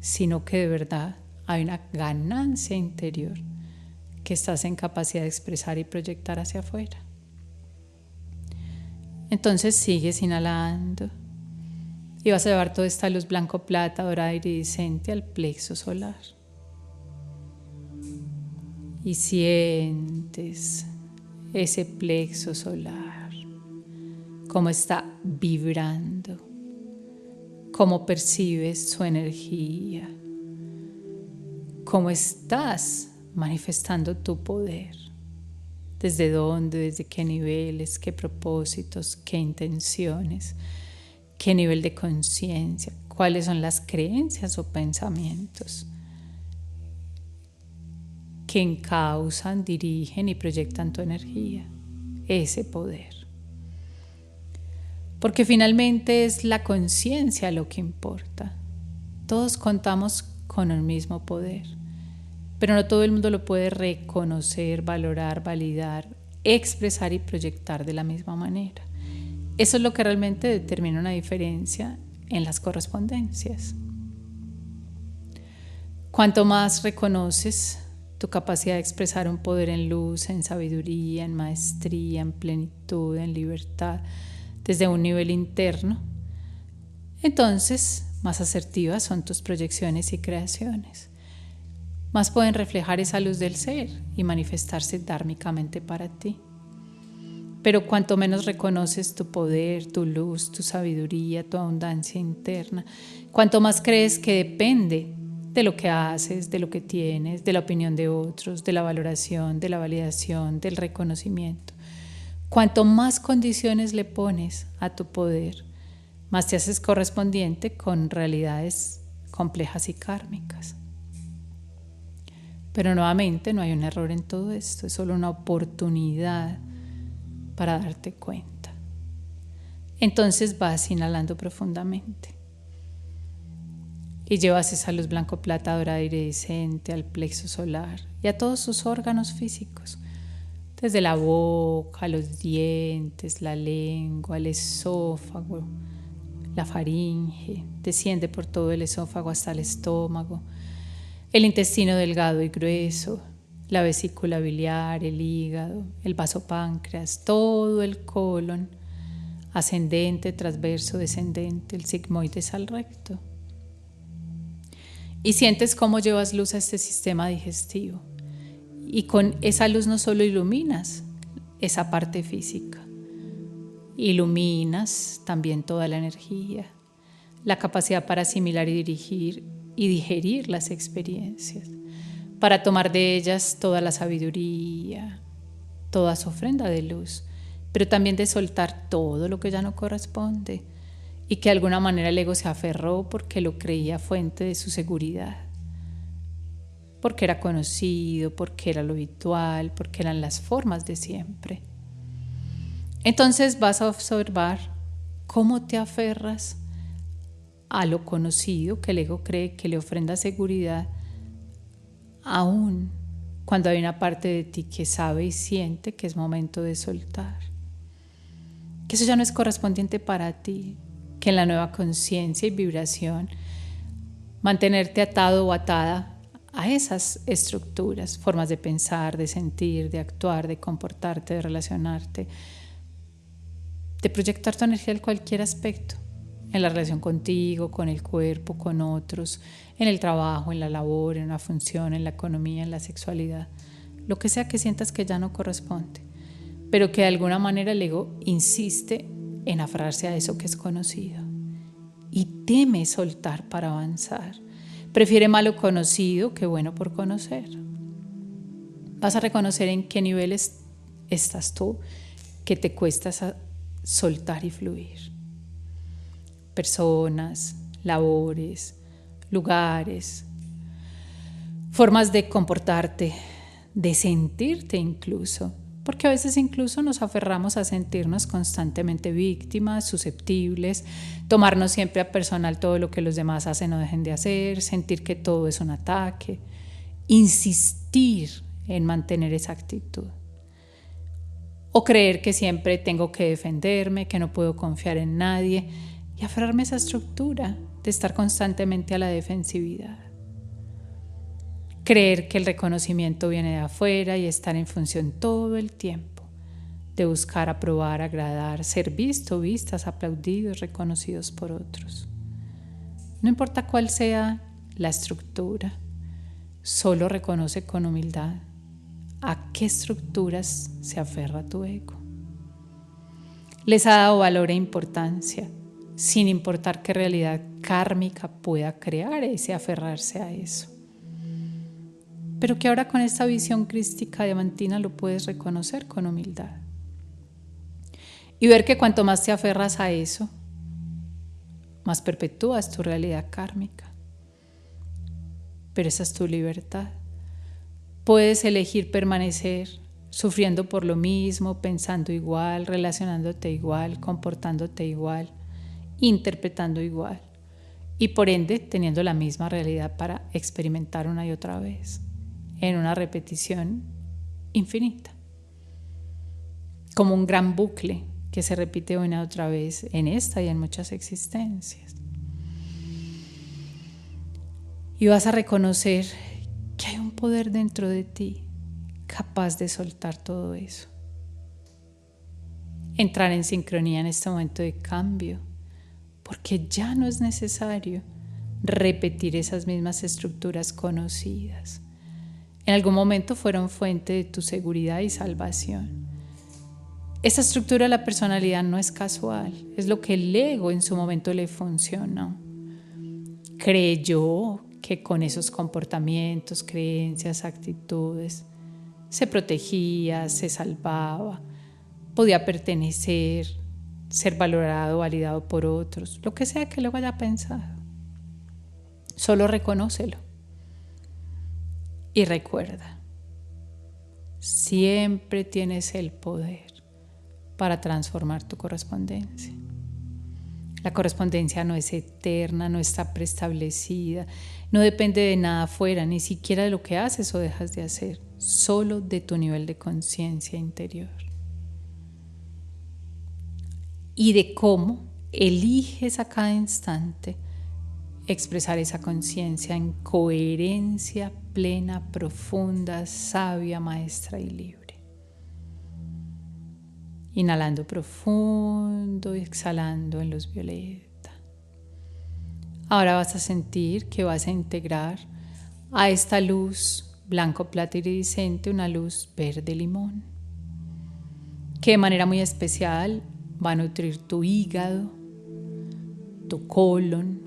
sino que de verdad hay una ganancia interior que estás en capacidad de expresar y proyectar hacia afuera. Entonces sigues inhalando y vas a llevar toda esta luz blanco, plata, dorada, iridiscente al plexo solar. Y sientes ese plexo solar, cómo está vibrando, cómo percibes su energía, cómo estás manifestando tu poder. ¿Desde dónde? ¿Desde qué niveles? ¿Qué propósitos? ¿Qué intenciones? ¿Qué nivel de conciencia? cuáles son las creencias o pensamientos que encausan, dirigen y proyectan tu energía, ese poder. Porque finalmente es la conciencia lo que importa. Todos contamos con el mismo poder, pero no todo el mundo lo puede reconocer, valorar, validar, expresar y proyectar de la misma manera. Eso es lo que realmente determina una diferencia en las correspondencias. Cuanto más reconoces tu capacidad de expresar un poder en luz, en sabiduría, en maestría, en plenitud, en libertad, desde un nivel interno, entonces más asertivas son tus proyecciones y creaciones. Más pueden reflejar esa luz del ser y manifestarse dármicamente para ti. Pero cuanto menos reconoces tu poder, tu luz, tu sabiduría, tu abundancia interna, cuanto más crees que depende de lo que haces, de lo que tienes, de la opinión de otros, de la valoración, de la validación, del reconocimiento. Cuanto más condiciones le pones a tu poder, más te haces correspondiente con realidades complejas y kármicas. Pero nuevamente no hay un error en todo esto, es solo una oportunidad para darte cuenta. Entonces vas inhalando profundamente y llevas esa luz blanco, plata, dorada, iridiscente al plexo solar y a todos sus órganos físicos, desde la boca, los dientes, la lengua, el esófago, la faringe, desciende por todo el esófago hasta el estómago, el intestino delgado y grueso, la vesícula biliar, el hígado, el vasopáncreas, todo el colon, ascendente, transverso, descendente, el sigmoides al recto. Y sientes cómo llevas luz a este sistema digestivo. Y con esa luz no solo iluminas esa parte física, iluminas también toda la energía, la capacidad para asimilar y dirigir y digerir las experiencias, para tomar de ellas toda la sabiduría, toda su ofrenda de luz, pero también de soltar todo lo que ya no corresponde y que de alguna manera el ego se aferró porque lo creía fuente de su seguridad. Porque era conocido, porque era lo habitual, porque eran las formas de siempre. Entonces vas a observar cómo te aferras a lo conocido que el ego cree que le ofrenda seguridad, aún cuando hay una parte de ti que sabe y siente que es momento de soltar. Que eso ya no es correspondiente para ti, que en la nueva conciencia y vibración mantenerte atado o atada a esas estructuras, formas de pensar, de sentir, de actuar, de comportarte, de relacionarte, de proyectar tu energía en cualquier aspecto, en la relación contigo, con el cuerpo, con otros, en el trabajo, en la labor, en una función, en la economía, en la sexualidad, lo que sea que sientas que ya no corresponde, pero que de alguna manera el ego insiste en aferrarse a eso que es conocido y teme soltar para avanzar. Prefiere malo conocido que bueno por conocer. Vas a reconocer en qué niveles estás tú, que te cuesta soltar y fluir. Personas, labores, lugares, formas de comportarte, de sentirte incluso. Porque a veces incluso nos aferramos a sentirnos constantemente víctimas, susceptibles, tomarnos siempre a personal todo lo que los demás hacen o dejen de hacer, sentir que todo es un ataque, insistir en mantener esa actitud. O creer que siempre tengo que defenderme, que no puedo confiar en nadie y aferrarme a esa estructura de estar constantemente a la defensividad. Creer que el reconocimiento viene de afuera y estar en función todo el tiempo, de buscar aprobar, agradar, ser visto, vistas, aplaudidos, reconocidos por otros. No importa cuál sea la estructura, solo reconoce con humildad a qué estructuras se aferra tu ego. Les ha dado valor e importancia, sin importar qué realidad kármica pueda crear ese aferrarse a eso. Pero que ahora con esta visión crística diamantina lo puedes reconocer con humildad. Y ver que cuanto más te aferras a eso, más perpetúas tu realidad kármica. Pero esa es tu libertad. Puedes elegir permanecer sufriendo por lo mismo, pensando igual, relacionándote igual, comportándote igual, interpretando igual y por ende teniendo la misma realidad para experimentar una y otra vez en una repetición infinita, como un gran bucle que se repite una y otra vez en esta y en muchas existencias. Y vas a reconocer que hay un poder dentro de ti capaz de soltar todo eso. Entrar en sincronía en este momento de cambio, porque ya no es necesario repetir esas mismas estructuras conocidas. En algún momento fueron fuente de tu seguridad y salvación. Esa estructura de la personalidad no es casual, es lo que el ego en su momento le funcionó. Creyó que con esos comportamientos, creencias, actitudes, se protegía, se salvaba, podía pertenecer, ser valorado, validado por otros, lo que sea que luego haya pensado. Solo reconócelo. Y recuerda, siempre tienes el poder para transformar tu correspondencia. La correspondencia no es eterna, no está preestablecida, no depende de nada afuera, ni siquiera de lo que haces o dejas de hacer, solo de tu nivel de conciencia interior. Y de cómo eliges a cada instante expresar esa conciencia en coherencia plena, profunda, sabia, maestra y libre. Inhalando profundo y exhalando en luz violeta. Ahora vas a sentir que vas a integrar a esta luz blanco plata iridiscente una luz verde limón, que de manera muy especial va a nutrir tu hígado, tu colon,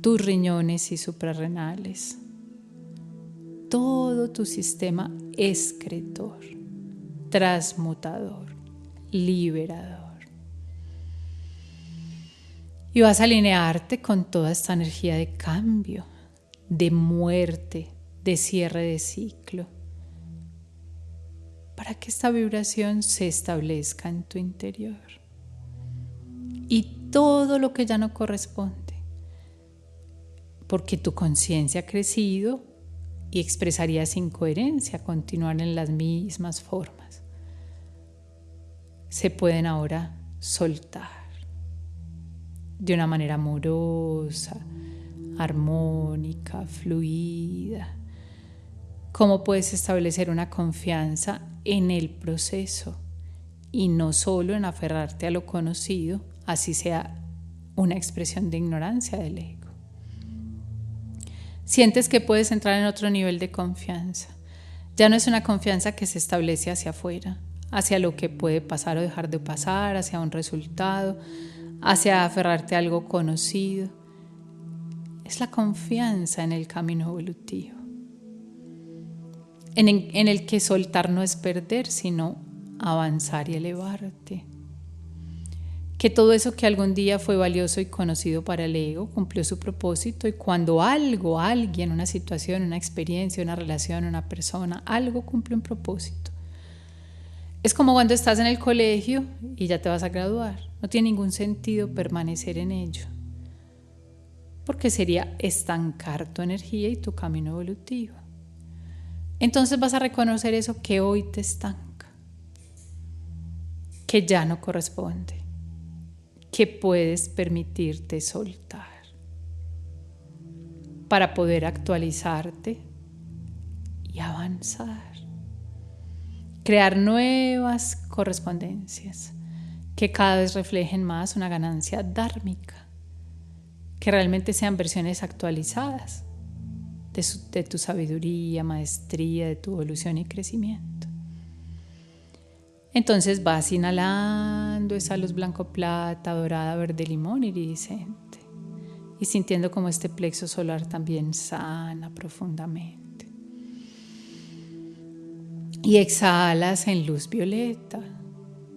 tus riñones y suprarrenales, todo tu sistema excretor, transmutador, liberador. Y vas a alinearte con toda esta energía de cambio, de muerte, de cierre de ciclo, para que esta vibración se establezca en tu interior. Y todo lo que ya no corresponde, porque tu conciencia ha crecido y expresaría sin coherencia continuar en las mismas formas, se pueden ahora soltar de una manera amorosa, armónica, fluida. ¿Cómo puedes establecer una confianza en el proceso y no solo en aferrarte a lo conocido, así sea una expresión de ignorancia del ego? Sientes que puedes entrar en otro nivel de confianza. Ya no es una confianza que se establece hacia afuera, hacia lo que puede pasar o dejar de pasar, hacia un resultado, hacia aferrarte a algo conocido. Es la confianza en el camino evolutivo, en el que soltar no es perder, sino avanzar y elevarte. Que todo eso que algún día fue valioso y conocido para el ego cumplió su propósito, y cuando algo, alguien, una situación, una experiencia, una relación, una persona, algo cumple un propósito. Es como cuando estás en el colegio y ya te vas a graduar. No tiene ningún sentido permanecer en ello, porque sería estancar tu energía y tu camino evolutivo. Entonces vas a reconocer eso que hoy te estanca, que ya no corresponde, que puedes permitirte soltar para poder actualizarte y avanzar. Crear nuevas correspondencias que cada vez reflejen más una ganancia dármica, que realmente sean versiones actualizadas de tu sabiduría, maestría, de tu evolución y crecimiento. Entonces vas inhalando esa luz blanco plata, dorada, verde limón, iridiscente, y sintiendo como este plexo solar también sana profundamente. Y exhalas en luz violeta,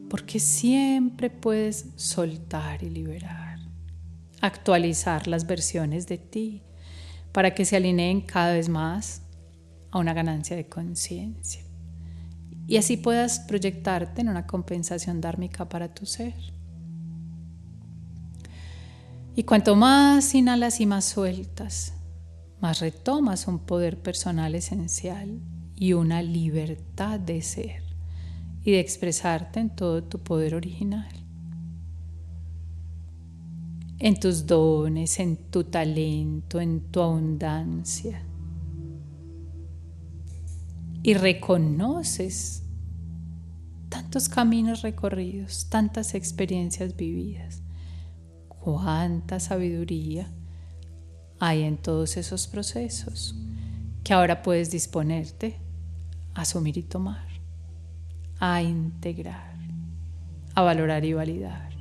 porque siempre puedes soltar y liberar. actualizar las versiones de ti para que se alineen cada vez más a una ganancia de conciencia. Y así puedas proyectarte en una compensación dármica para tu ser. Y cuanto más inhalas y más sueltas, más retomas un poder personal esencial y una libertad de ser y de expresarte en todo tu poder original. En tus dones, en tu talento, en tu abundancia. Y reconoces tantos caminos recorridos, tantas experiencias vividas. Cuánta sabiduría hay en todos esos procesos que ahora puedes disponerte a asumir y tomar, a integrar, a valorar y validar.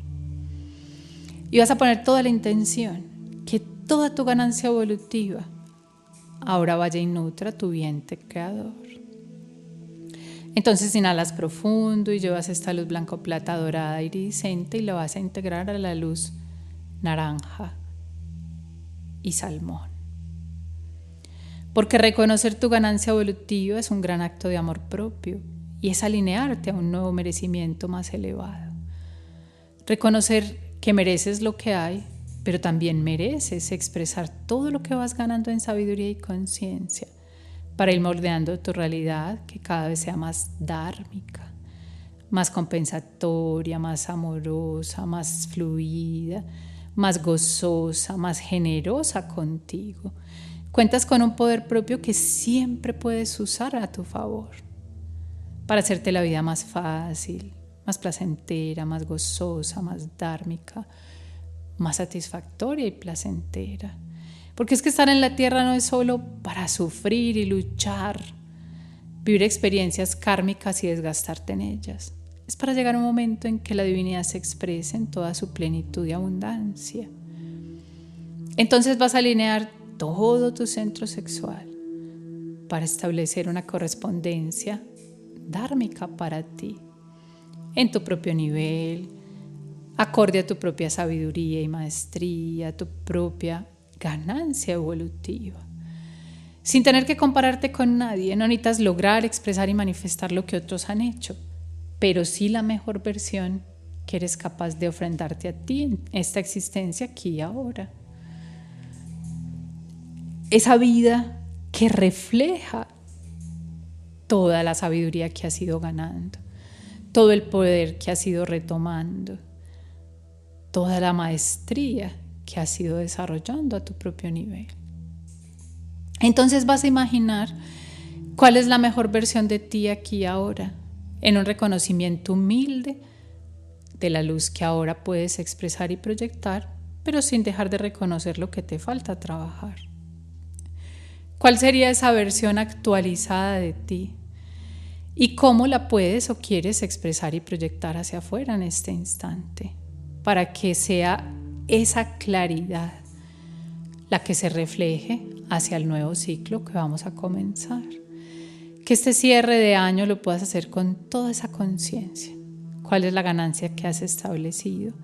Y vas a poner toda la intención que toda tu ganancia evolutiva ahora vaya y nutra tu vientre creador. Entonces inhalas profundo y llevas esta luz blanco, plata, dorada, iridiscente y la vas a integrar a la luz naranja y salmón. Porque reconocer tu ganancia evolutiva es un gran acto de amor propio y es alinearte a un nuevo merecimiento más elevado. Reconocer que mereces lo que hay, pero también mereces expresar todo lo que vas ganando en sabiduría y conciencia para ir moldeando tu realidad que cada vez sea más dármica, más compensatoria, más amorosa, más fluida, más gozosa, más generosa contigo. Cuentas con un poder propio que siempre puedes usar a tu favor para hacerte la vida más fácil, más placentera, más gozosa, más dármica, más satisfactoria y placentera. Porque es que estar en la tierra no es solo para sufrir y luchar, vivir experiencias kármicas y desgastarte en ellas. Es para llegar a un momento en que la divinidad se exprese en toda su plenitud y abundancia. Entonces vas a alinear todo tu centro sexual para establecer una correspondencia dármica para ti, en tu propio nivel, acorde a tu propia sabiduría y maestría, tu propia ganancia evolutiva. Sin tener que compararte con nadie, no necesitas lograr, expresar y manifestar lo que otros han hecho, pero sí la mejor versión que eres capaz de ofrendarte a ti en esta existencia aquí y ahora. Esa vida que refleja toda la sabiduría que has ido ganando, todo el poder que has ido retomando, toda la maestría que has ido desarrollando a tu propio nivel. Entonces vas a imaginar cuál es la mejor versión de ti aquí y ahora, en un reconocimiento humilde de la luz que ahora puedes expresar y proyectar, pero sin dejar de reconocer lo que te falta trabajar. ¿Cuál sería esa versión actualizada de ti? ¿Y cómo la puedes o quieres expresar y proyectar hacia afuera en este instante? Para que sea esa claridad la que se refleje hacia el nuevo ciclo que vamos a comenzar. Que este cierre de año lo puedas hacer con toda esa conciencia. ¿Cuál es la ganancia que has establecido?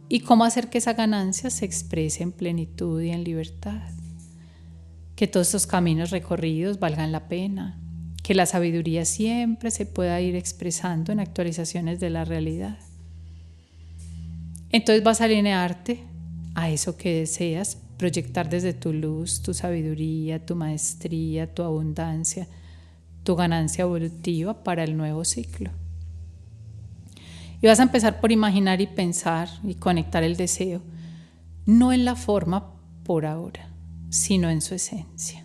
Y cómo hacer que esa ganancia se exprese en plenitud y en libertad. Que todos estos caminos recorridos valgan la pena. Que la sabiduría siempre se pueda ir expresando en actualizaciones de la realidad. Entonces vas a alinearte a eso que deseas, proyectar desde tu luz, tu sabiduría, tu maestría, tu abundancia, tu ganancia evolutiva para el nuevo ciclo. Y vas a empezar por imaginar y pensar y conectar el deseo, no en la forma por ahora, sino en su esencia.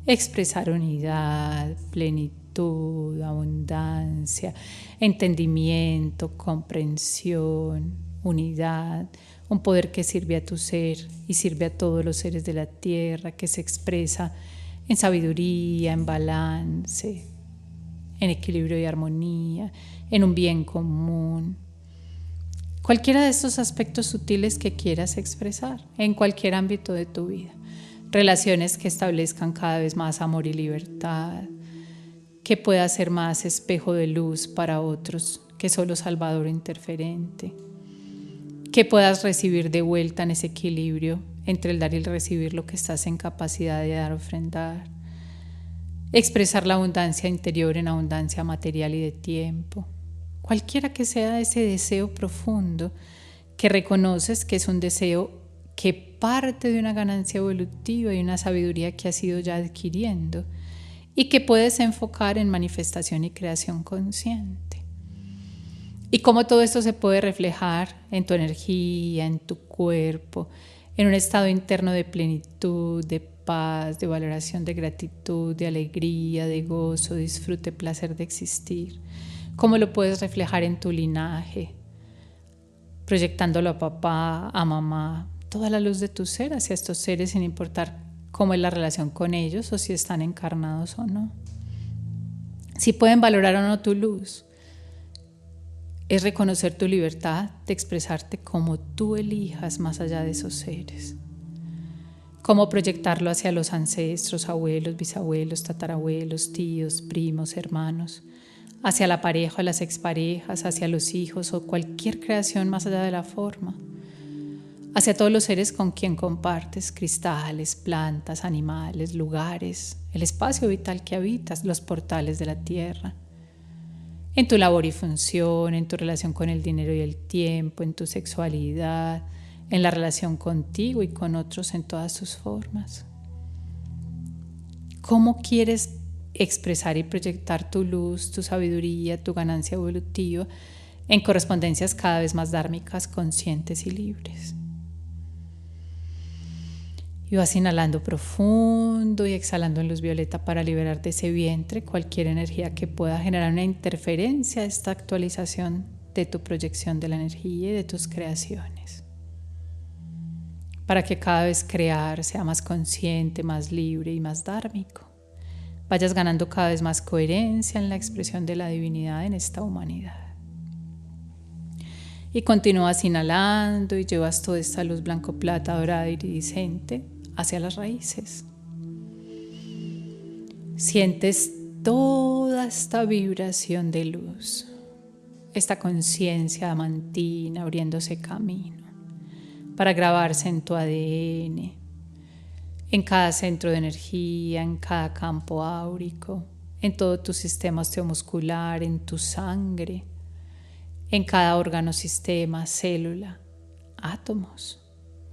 Expresar unidad, plenitud, abundancia, entendimiento, comprensión, unidad, un poder que sirve a tu ser y sirve a todos los seres de la tierra, que se expresa en sabiduría, en balance, en equilibrio y armonía, en un bien común. Cualquiera de estos aspectos sutiles que quieras expresar en cualquier ámbito de tu vida. Relaciones que establezcan cada vez más amor y libertad, que pueda ser más espejo de luz para otros que solo salvador interferente. que puedas recibir de vuelta en ese equilibrio entre el dar y el recibir lo que estás en capacidad de dar o ofrendar. Expresar la abundancia interior en abundancia material y de tiempo. Cualquiera que sea ese deseo profundo que reconoces que es un deseo que parte de una ganancia evolutiva y una sabiduría que has ido ya adquiriendo y que puedes enfocar en manifestación y creación consciente. Y cómo todo esto se puede reflejar en tu energía, en tu cuerpo, en un estado interno de plenitud, de paz, de valoración, de gratitud, de alegría, de gozo, disfrute, placer de existir. Cómo lo puedes reflejar en tu linaje, proyectándolo a papá, a mamá, toda la luz de tu ser hacia estos seres sin importar cómo es la relación con ellos o si están encarnados o no. Si pueden valorar o no tu luz, es reconocer tu libertad de expresarte como tú elijas más allá de esos seres. Cómo proyectarlo hacia los ancestros, abuelos, bisabuelos, tatarabuelos, tíos, primos, hermanos, hacia la pareja, las exparejas, hacia los hijos o cualquier creación más allá de la forma, hacia todos los seres con quien compartes, cristales, plantas, animales, lugares, el espacio vital que habitas, los portales de la tierra, en tu labor y función, en tu relación con el dinero y el tiempo, en tu sexualidad, en la relación contigo y con otros en todas sus formas. ¿Cómo quieres expresar y proyectar tu luz, tu sabiduría, tu ganancia evolutiva en correspondencias cada vez más dármicas, conscientes y libres? Y vas inhalando profundo y exhalando en luz violeta para liberar de ese vientre cualquier energía que pueda generar una interferencia a esta actualización de tu proyección de la energía y de tus creaciones. Para que cada vez crear sea más consciente, más libre y más dármico. Vayas ganando cada vez más coherencia en la expresión de la divinidad en esta humanidad. Y continúas inhalando y llevas toda esta luz blanco, plata, dorada, iridiscente hacia las raíces. Sientes toda esta vibración de luz, esta conciencia diamantina abriéndose camino para grabarse en tu ADN, en cada centro de energía, en cada campo áurico, en todo tu sistema osteomuscular, en tu sangre, en cada órgano, sistema, célula, átomos,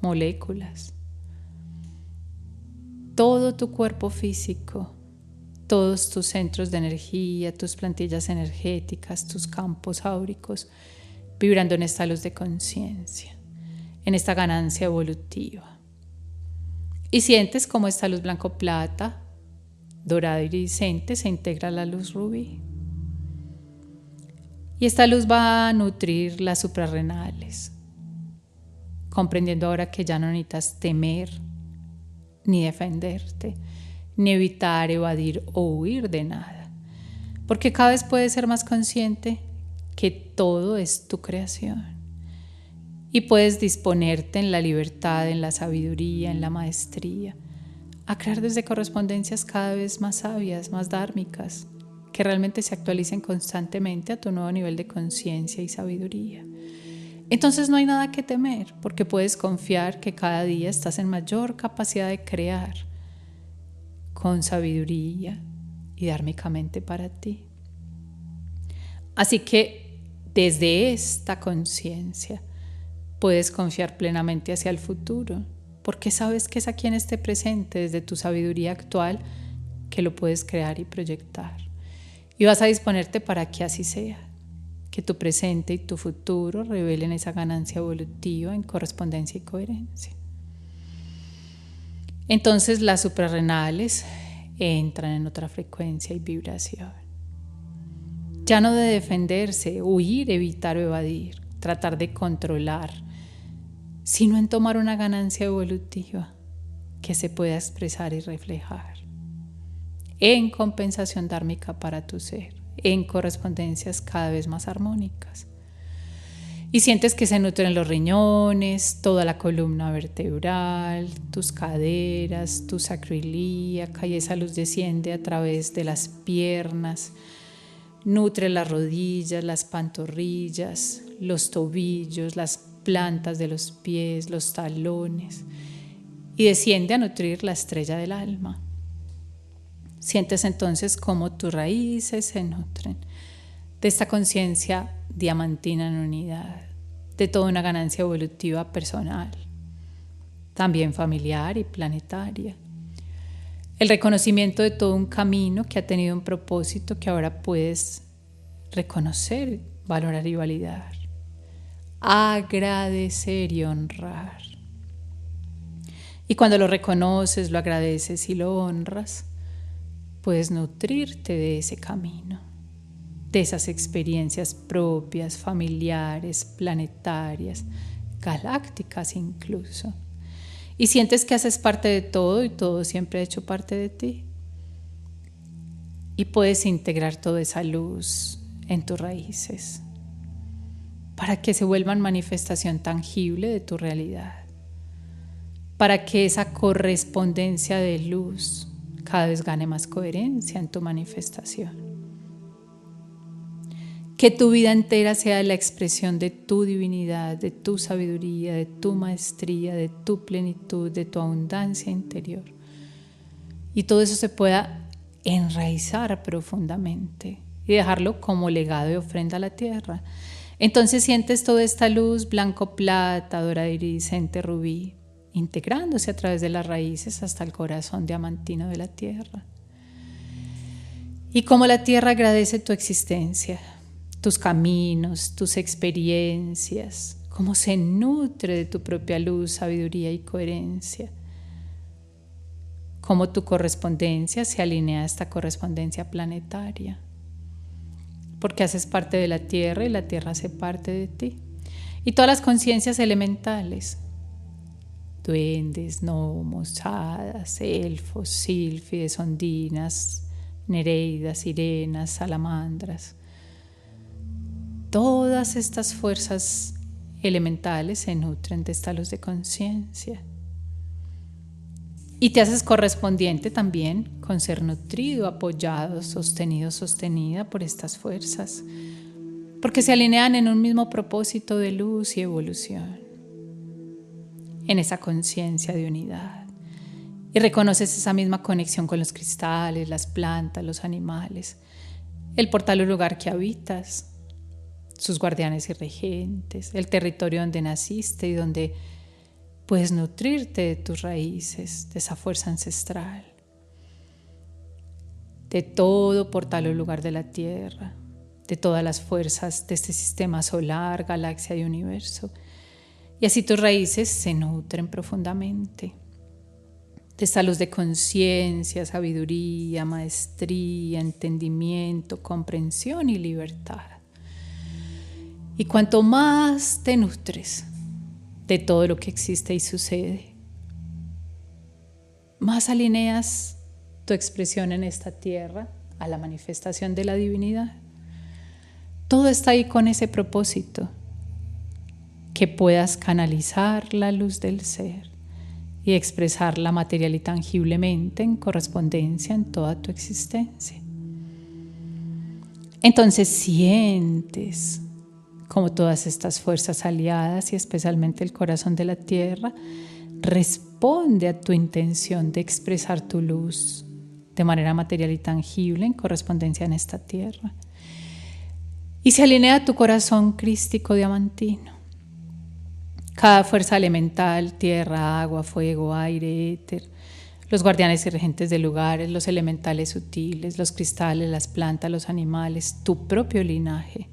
moléculas. Todo tu cuerpo físico, todos tus centros de energía, tus plantillas energéticas, tus campos áuricos, vibrando en esta luz de conciencia, en esta ganancia evolutiva. Y sientes como esta luz blanco-plata, dorada iridiscente, se integra a la luz rubí. Y esta luz va a nutrir las suprarrenales, comprendiendo ahora que ya no necesitas temer, ni defenderte, ni evitar, evadir o huir de nada, porque cada vez puedes ser más consciente que todo es tu creación y puedes disponerte en la libertad, en la sabiduría, en la maestría, a crear desde correspondencias cada vez más sabias, más dármicas, que realmente se actualicen constantemente a tu nuevo nivel de conciencia y sabiduría. Entonces no hay nada que temer, porque puedes confiar que cada día estás en mayor capacidad de crear con sabiduría y dármicamente para ti. Así que desde esta conciencia puedes confiar plenamente hacia el futuro, porque sabes que es aquí en este presente, desde tu sabiduría actual, que lo puedes crear y proyectar. Y vas a disponerte para que así sea. Que tu presente y tu futuro revelen esa ganancia evolutiva en correspondencia y coherencia. Entonces las suprarrenales entran en otra frecuencia y vibración. Ya no de defenderse, huir, evitar o evadir, tratar de controlar, sino en tomar una ganancia evolutiva que se pueda expresar y reflejar en compensación dármica para tu ser, en correspondencias cada vez más armónicas. Y sientes que se nutren los riñones, toda la columna vertebral, tus caderas, tu sacroiliaca, y esa luz desciende a través de las piernas, nutre las rodillas, las pantorrillas, los tobillos, las plantas de los pies, los talones, y desciende a nutrir la estrella del alma. Sientes entonces cómo tus raíces se nutren de esta conciencia diamantina en unidad, de toda una ganancia evolutiva personal, también familiar y planetaria. El reconocimiento de todo un camino que ha tenido un propósito que ahora puedes reconocer, valorar y validar. Agradecer y honrar. Y cuando lo reconoces, lo agradeces y lo honras, puedes nutrirte de ese camino, de esas experiencias propias, familiares, planetarias, galácticas incluso. Y sientes que haces parte de todo y todo siempre ha hecho parte de ti. Y puedes integrar toda esa luz en tus raíces para que se vuelvan manifestación tangible de tu realidad, para que esa correspondencia de luz cada vez gane más coherencia en tu manifestación. Que tu vida entera sea la expresión de tu divinidad, de tu sabiduría, de tu maestría, de tu plenitud, de tu abundancia interior. Y todo eso se pueda enraizar profundamente y dejarlo como legado y ofrenda a la tierra. Entonces sientes toda esta luz blanco plata, dorada iridiscente rubí, integrándose a través de las raíces hasta el corazón diamantino de la tierra. Y como la tierra agradece tu existencia, tus caminos, tus experiencias, cómo se nutre de tu propia luz, sabiduría y coherencia, cómo tu correspondencia se alinea a esta correspondencia planetaria, porque haces parte de la tierra y la tierra hace parte de ti. Y todas las conciencias elementales, duendes, gnomos, hadas, elfos, sílfides, ondinas, nereidas, sirenas, salamandras, todas estas fuerzas elementales se nutren de esta luz de conciencia. Y te haces correspondiente también con ser nutrido, apoyado, sostenido, sostenida por estas fuerzas, porque se alinean en un mismo propósito de luz y evolución, en esa conciencia de unidad. Y reconoces esa misma conexión con los cristales, las plantas, los animales, el portal o lugar que habitas, sus guardianes y regentes, el territorio donde naciste y donde puedes nutrirte de tus raíces, de esa fuerza ancestral, de todo portal o lugar de la Tierra, de todas las fuerzas de este sistema solar, galaxia y universo. Y así tus raíces se nutren profundamente de esta luz de conciencia, sabiduría, maestría, entendimiento, comprensión y libertad. Y cuanto más te nutres de todo lo que existe y sucede, más alineas tu expresión en esta tierra a la manifestación de la divinidad. Todo está ahí con ese propósito, que puedas canalizar la luz del ser y expresarla material y tangiblemente en correspondencia en toda tu existencia. Entonces sientes como todas estas fuerzas aliadas y especialmente el corazón de la tierra responde a tu intención de expresar tu luz de manera material y tangible en correspondencia en esta tierra. Y se alinea a tu corazón crístico diamantino. Cada fuerza elemental, tierra, agua, fuego, aire, éter, los guardianes y regentes de lugares, los elementales sutiles, los cristales, las plantas, los animales, tu propio linaje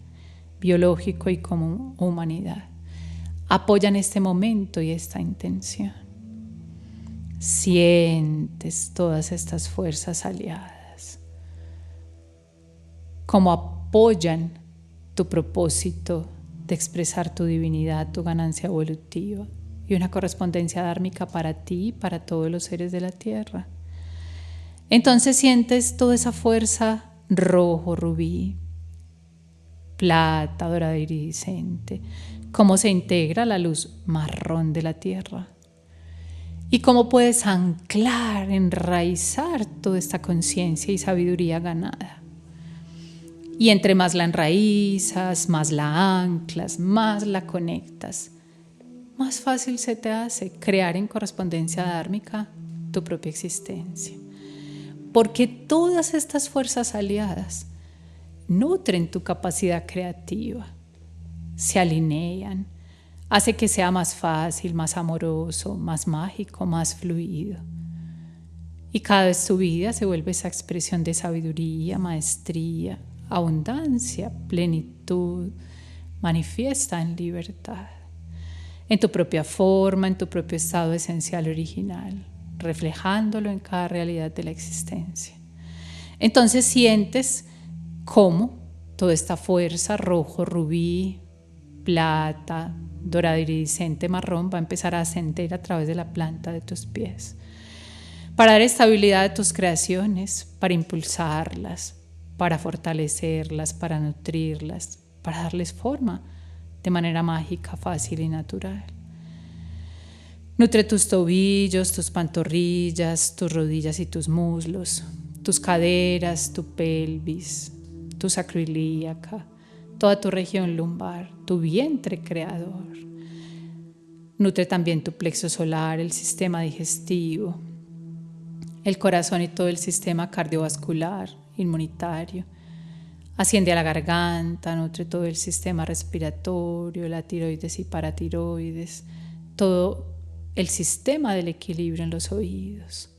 biológico y como humanidad, apoyan este momento y esta intención. Sientes todas estas fuerzas aliadas, como apoyan tu propósito de expresar tu divinidad, tu ganancia evolutiva y una correspondencia dármica para ti y para todos los seres de la tierra. Entonces sientes toda esa fuerza rojo, rubí, plata, dorada iridiscente, cómo se integra la luz marrón de la tierra y cómo puedes anclar, enraizar toda esta conciencia y sabiduría ganada. Y entre más la enraizas, más la anclas, más la conectas, más fácil se te hace crear en correspondencia dármica tu propia existencia. Porque todas estas fuerzas aliadas nutren tu capacidad creativa, se alinean, hace que sea más fácil, más amoroso, más mágico, más fluido. Y cada vez tu vida se vuelve esa expresión de sabiduría, maestría, abundancia, plenitud, manifiesta en libertad, en tu propia forma, en tu propio estado esencial original, reflejándolo en cada realidad de la existencia. Entonces sientes cómo toda esta fuerza rojo, rubí, plata, dorado iridiscente, marrón va a empezar a ascender a través de la planta de tus pies, para dar estabilidad a tus creaciones, para impulsarlas, para fortalecerlas, para nutrirlas, para darles forma de manera mágica, fácil y natural. Nutre tus tobillos, tus pantorrillas, tus rodillas y tus muslos, tus caderas, tu pelvis, tu sacroiliaca, toda tu región lumbar, tu vientre creador. Nutre también tu plexo solar, el sistema digestivo, el corazón y todo el sistema cardiovascular, inmunitario. Asciende a la garganta, nutre todo el sistema respiratorio, la tiroides y paratiroides, todo el sistema del equilibrio en los oídos.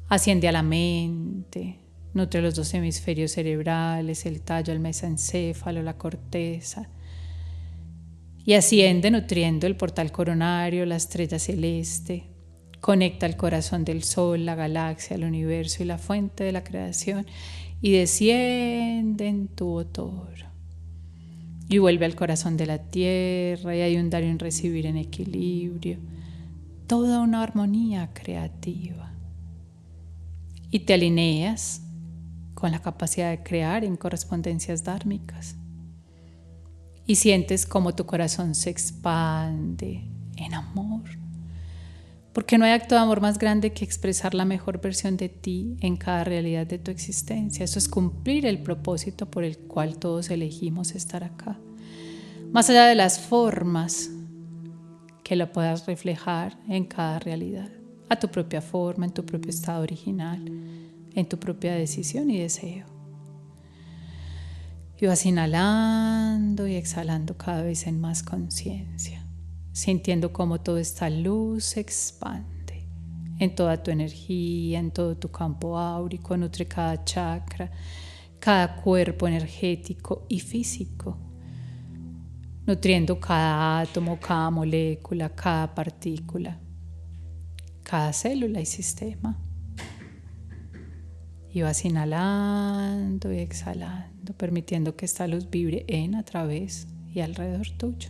Asciende a la mente, nutre los 2 hemisferios cerebrales, el tallo, el mesencéfalo, la corteza. Y asciende nutriendo el portal coronario, la estrella celeste. Conecta el corazón del sol, la galaxia, el universo y la fuente de la creación. Y desciende en tu otor. Y vuelve al corazón de la tierra y hay un dar y un recibir en equilibrio. Toda una armonía creativa. Y te alineas con la capacidad de crear en correspondencias dármicas. Y sientes como tu corazón se expande en amor. Porque no hay acto de amor más grande que expresar la mejor versión de ti en cada realidad de tu existencia. Eso es cumplir el propósito por el cual todos elegimos estar acá. Más allá de las formas que lo puedas reflejar en cada realidad, a tu propia forma, en tu propio estado original, en tu propia decisión y deseo. Y vas inhalando y exhalando cada vez en más conciencia, sintiendo cómo toda esta luz se expande en toda tu energía, en todo tu campo áurico, nutre cada chakra, cada cuerpo energético y físico, nutriendo cada átomo, cada molécula, cada partícula, cada célula y sistema. Y vas inhalando y exhalando, permitiendo que esta luz vibre en, a través y alrededor tuyo.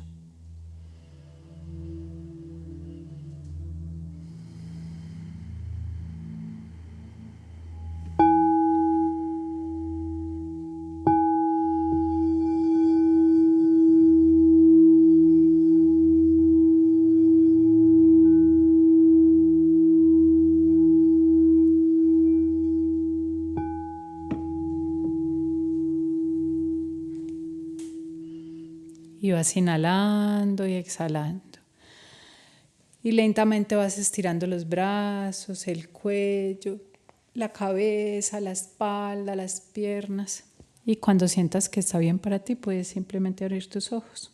Y vas inhalando y exhalando. Y lentamente vas estirando los brazos, el cuello, la cabeza, la espalda, las piernas. Y cuando sientas que está bien para ti, puedes simplemente abrir tus ojos.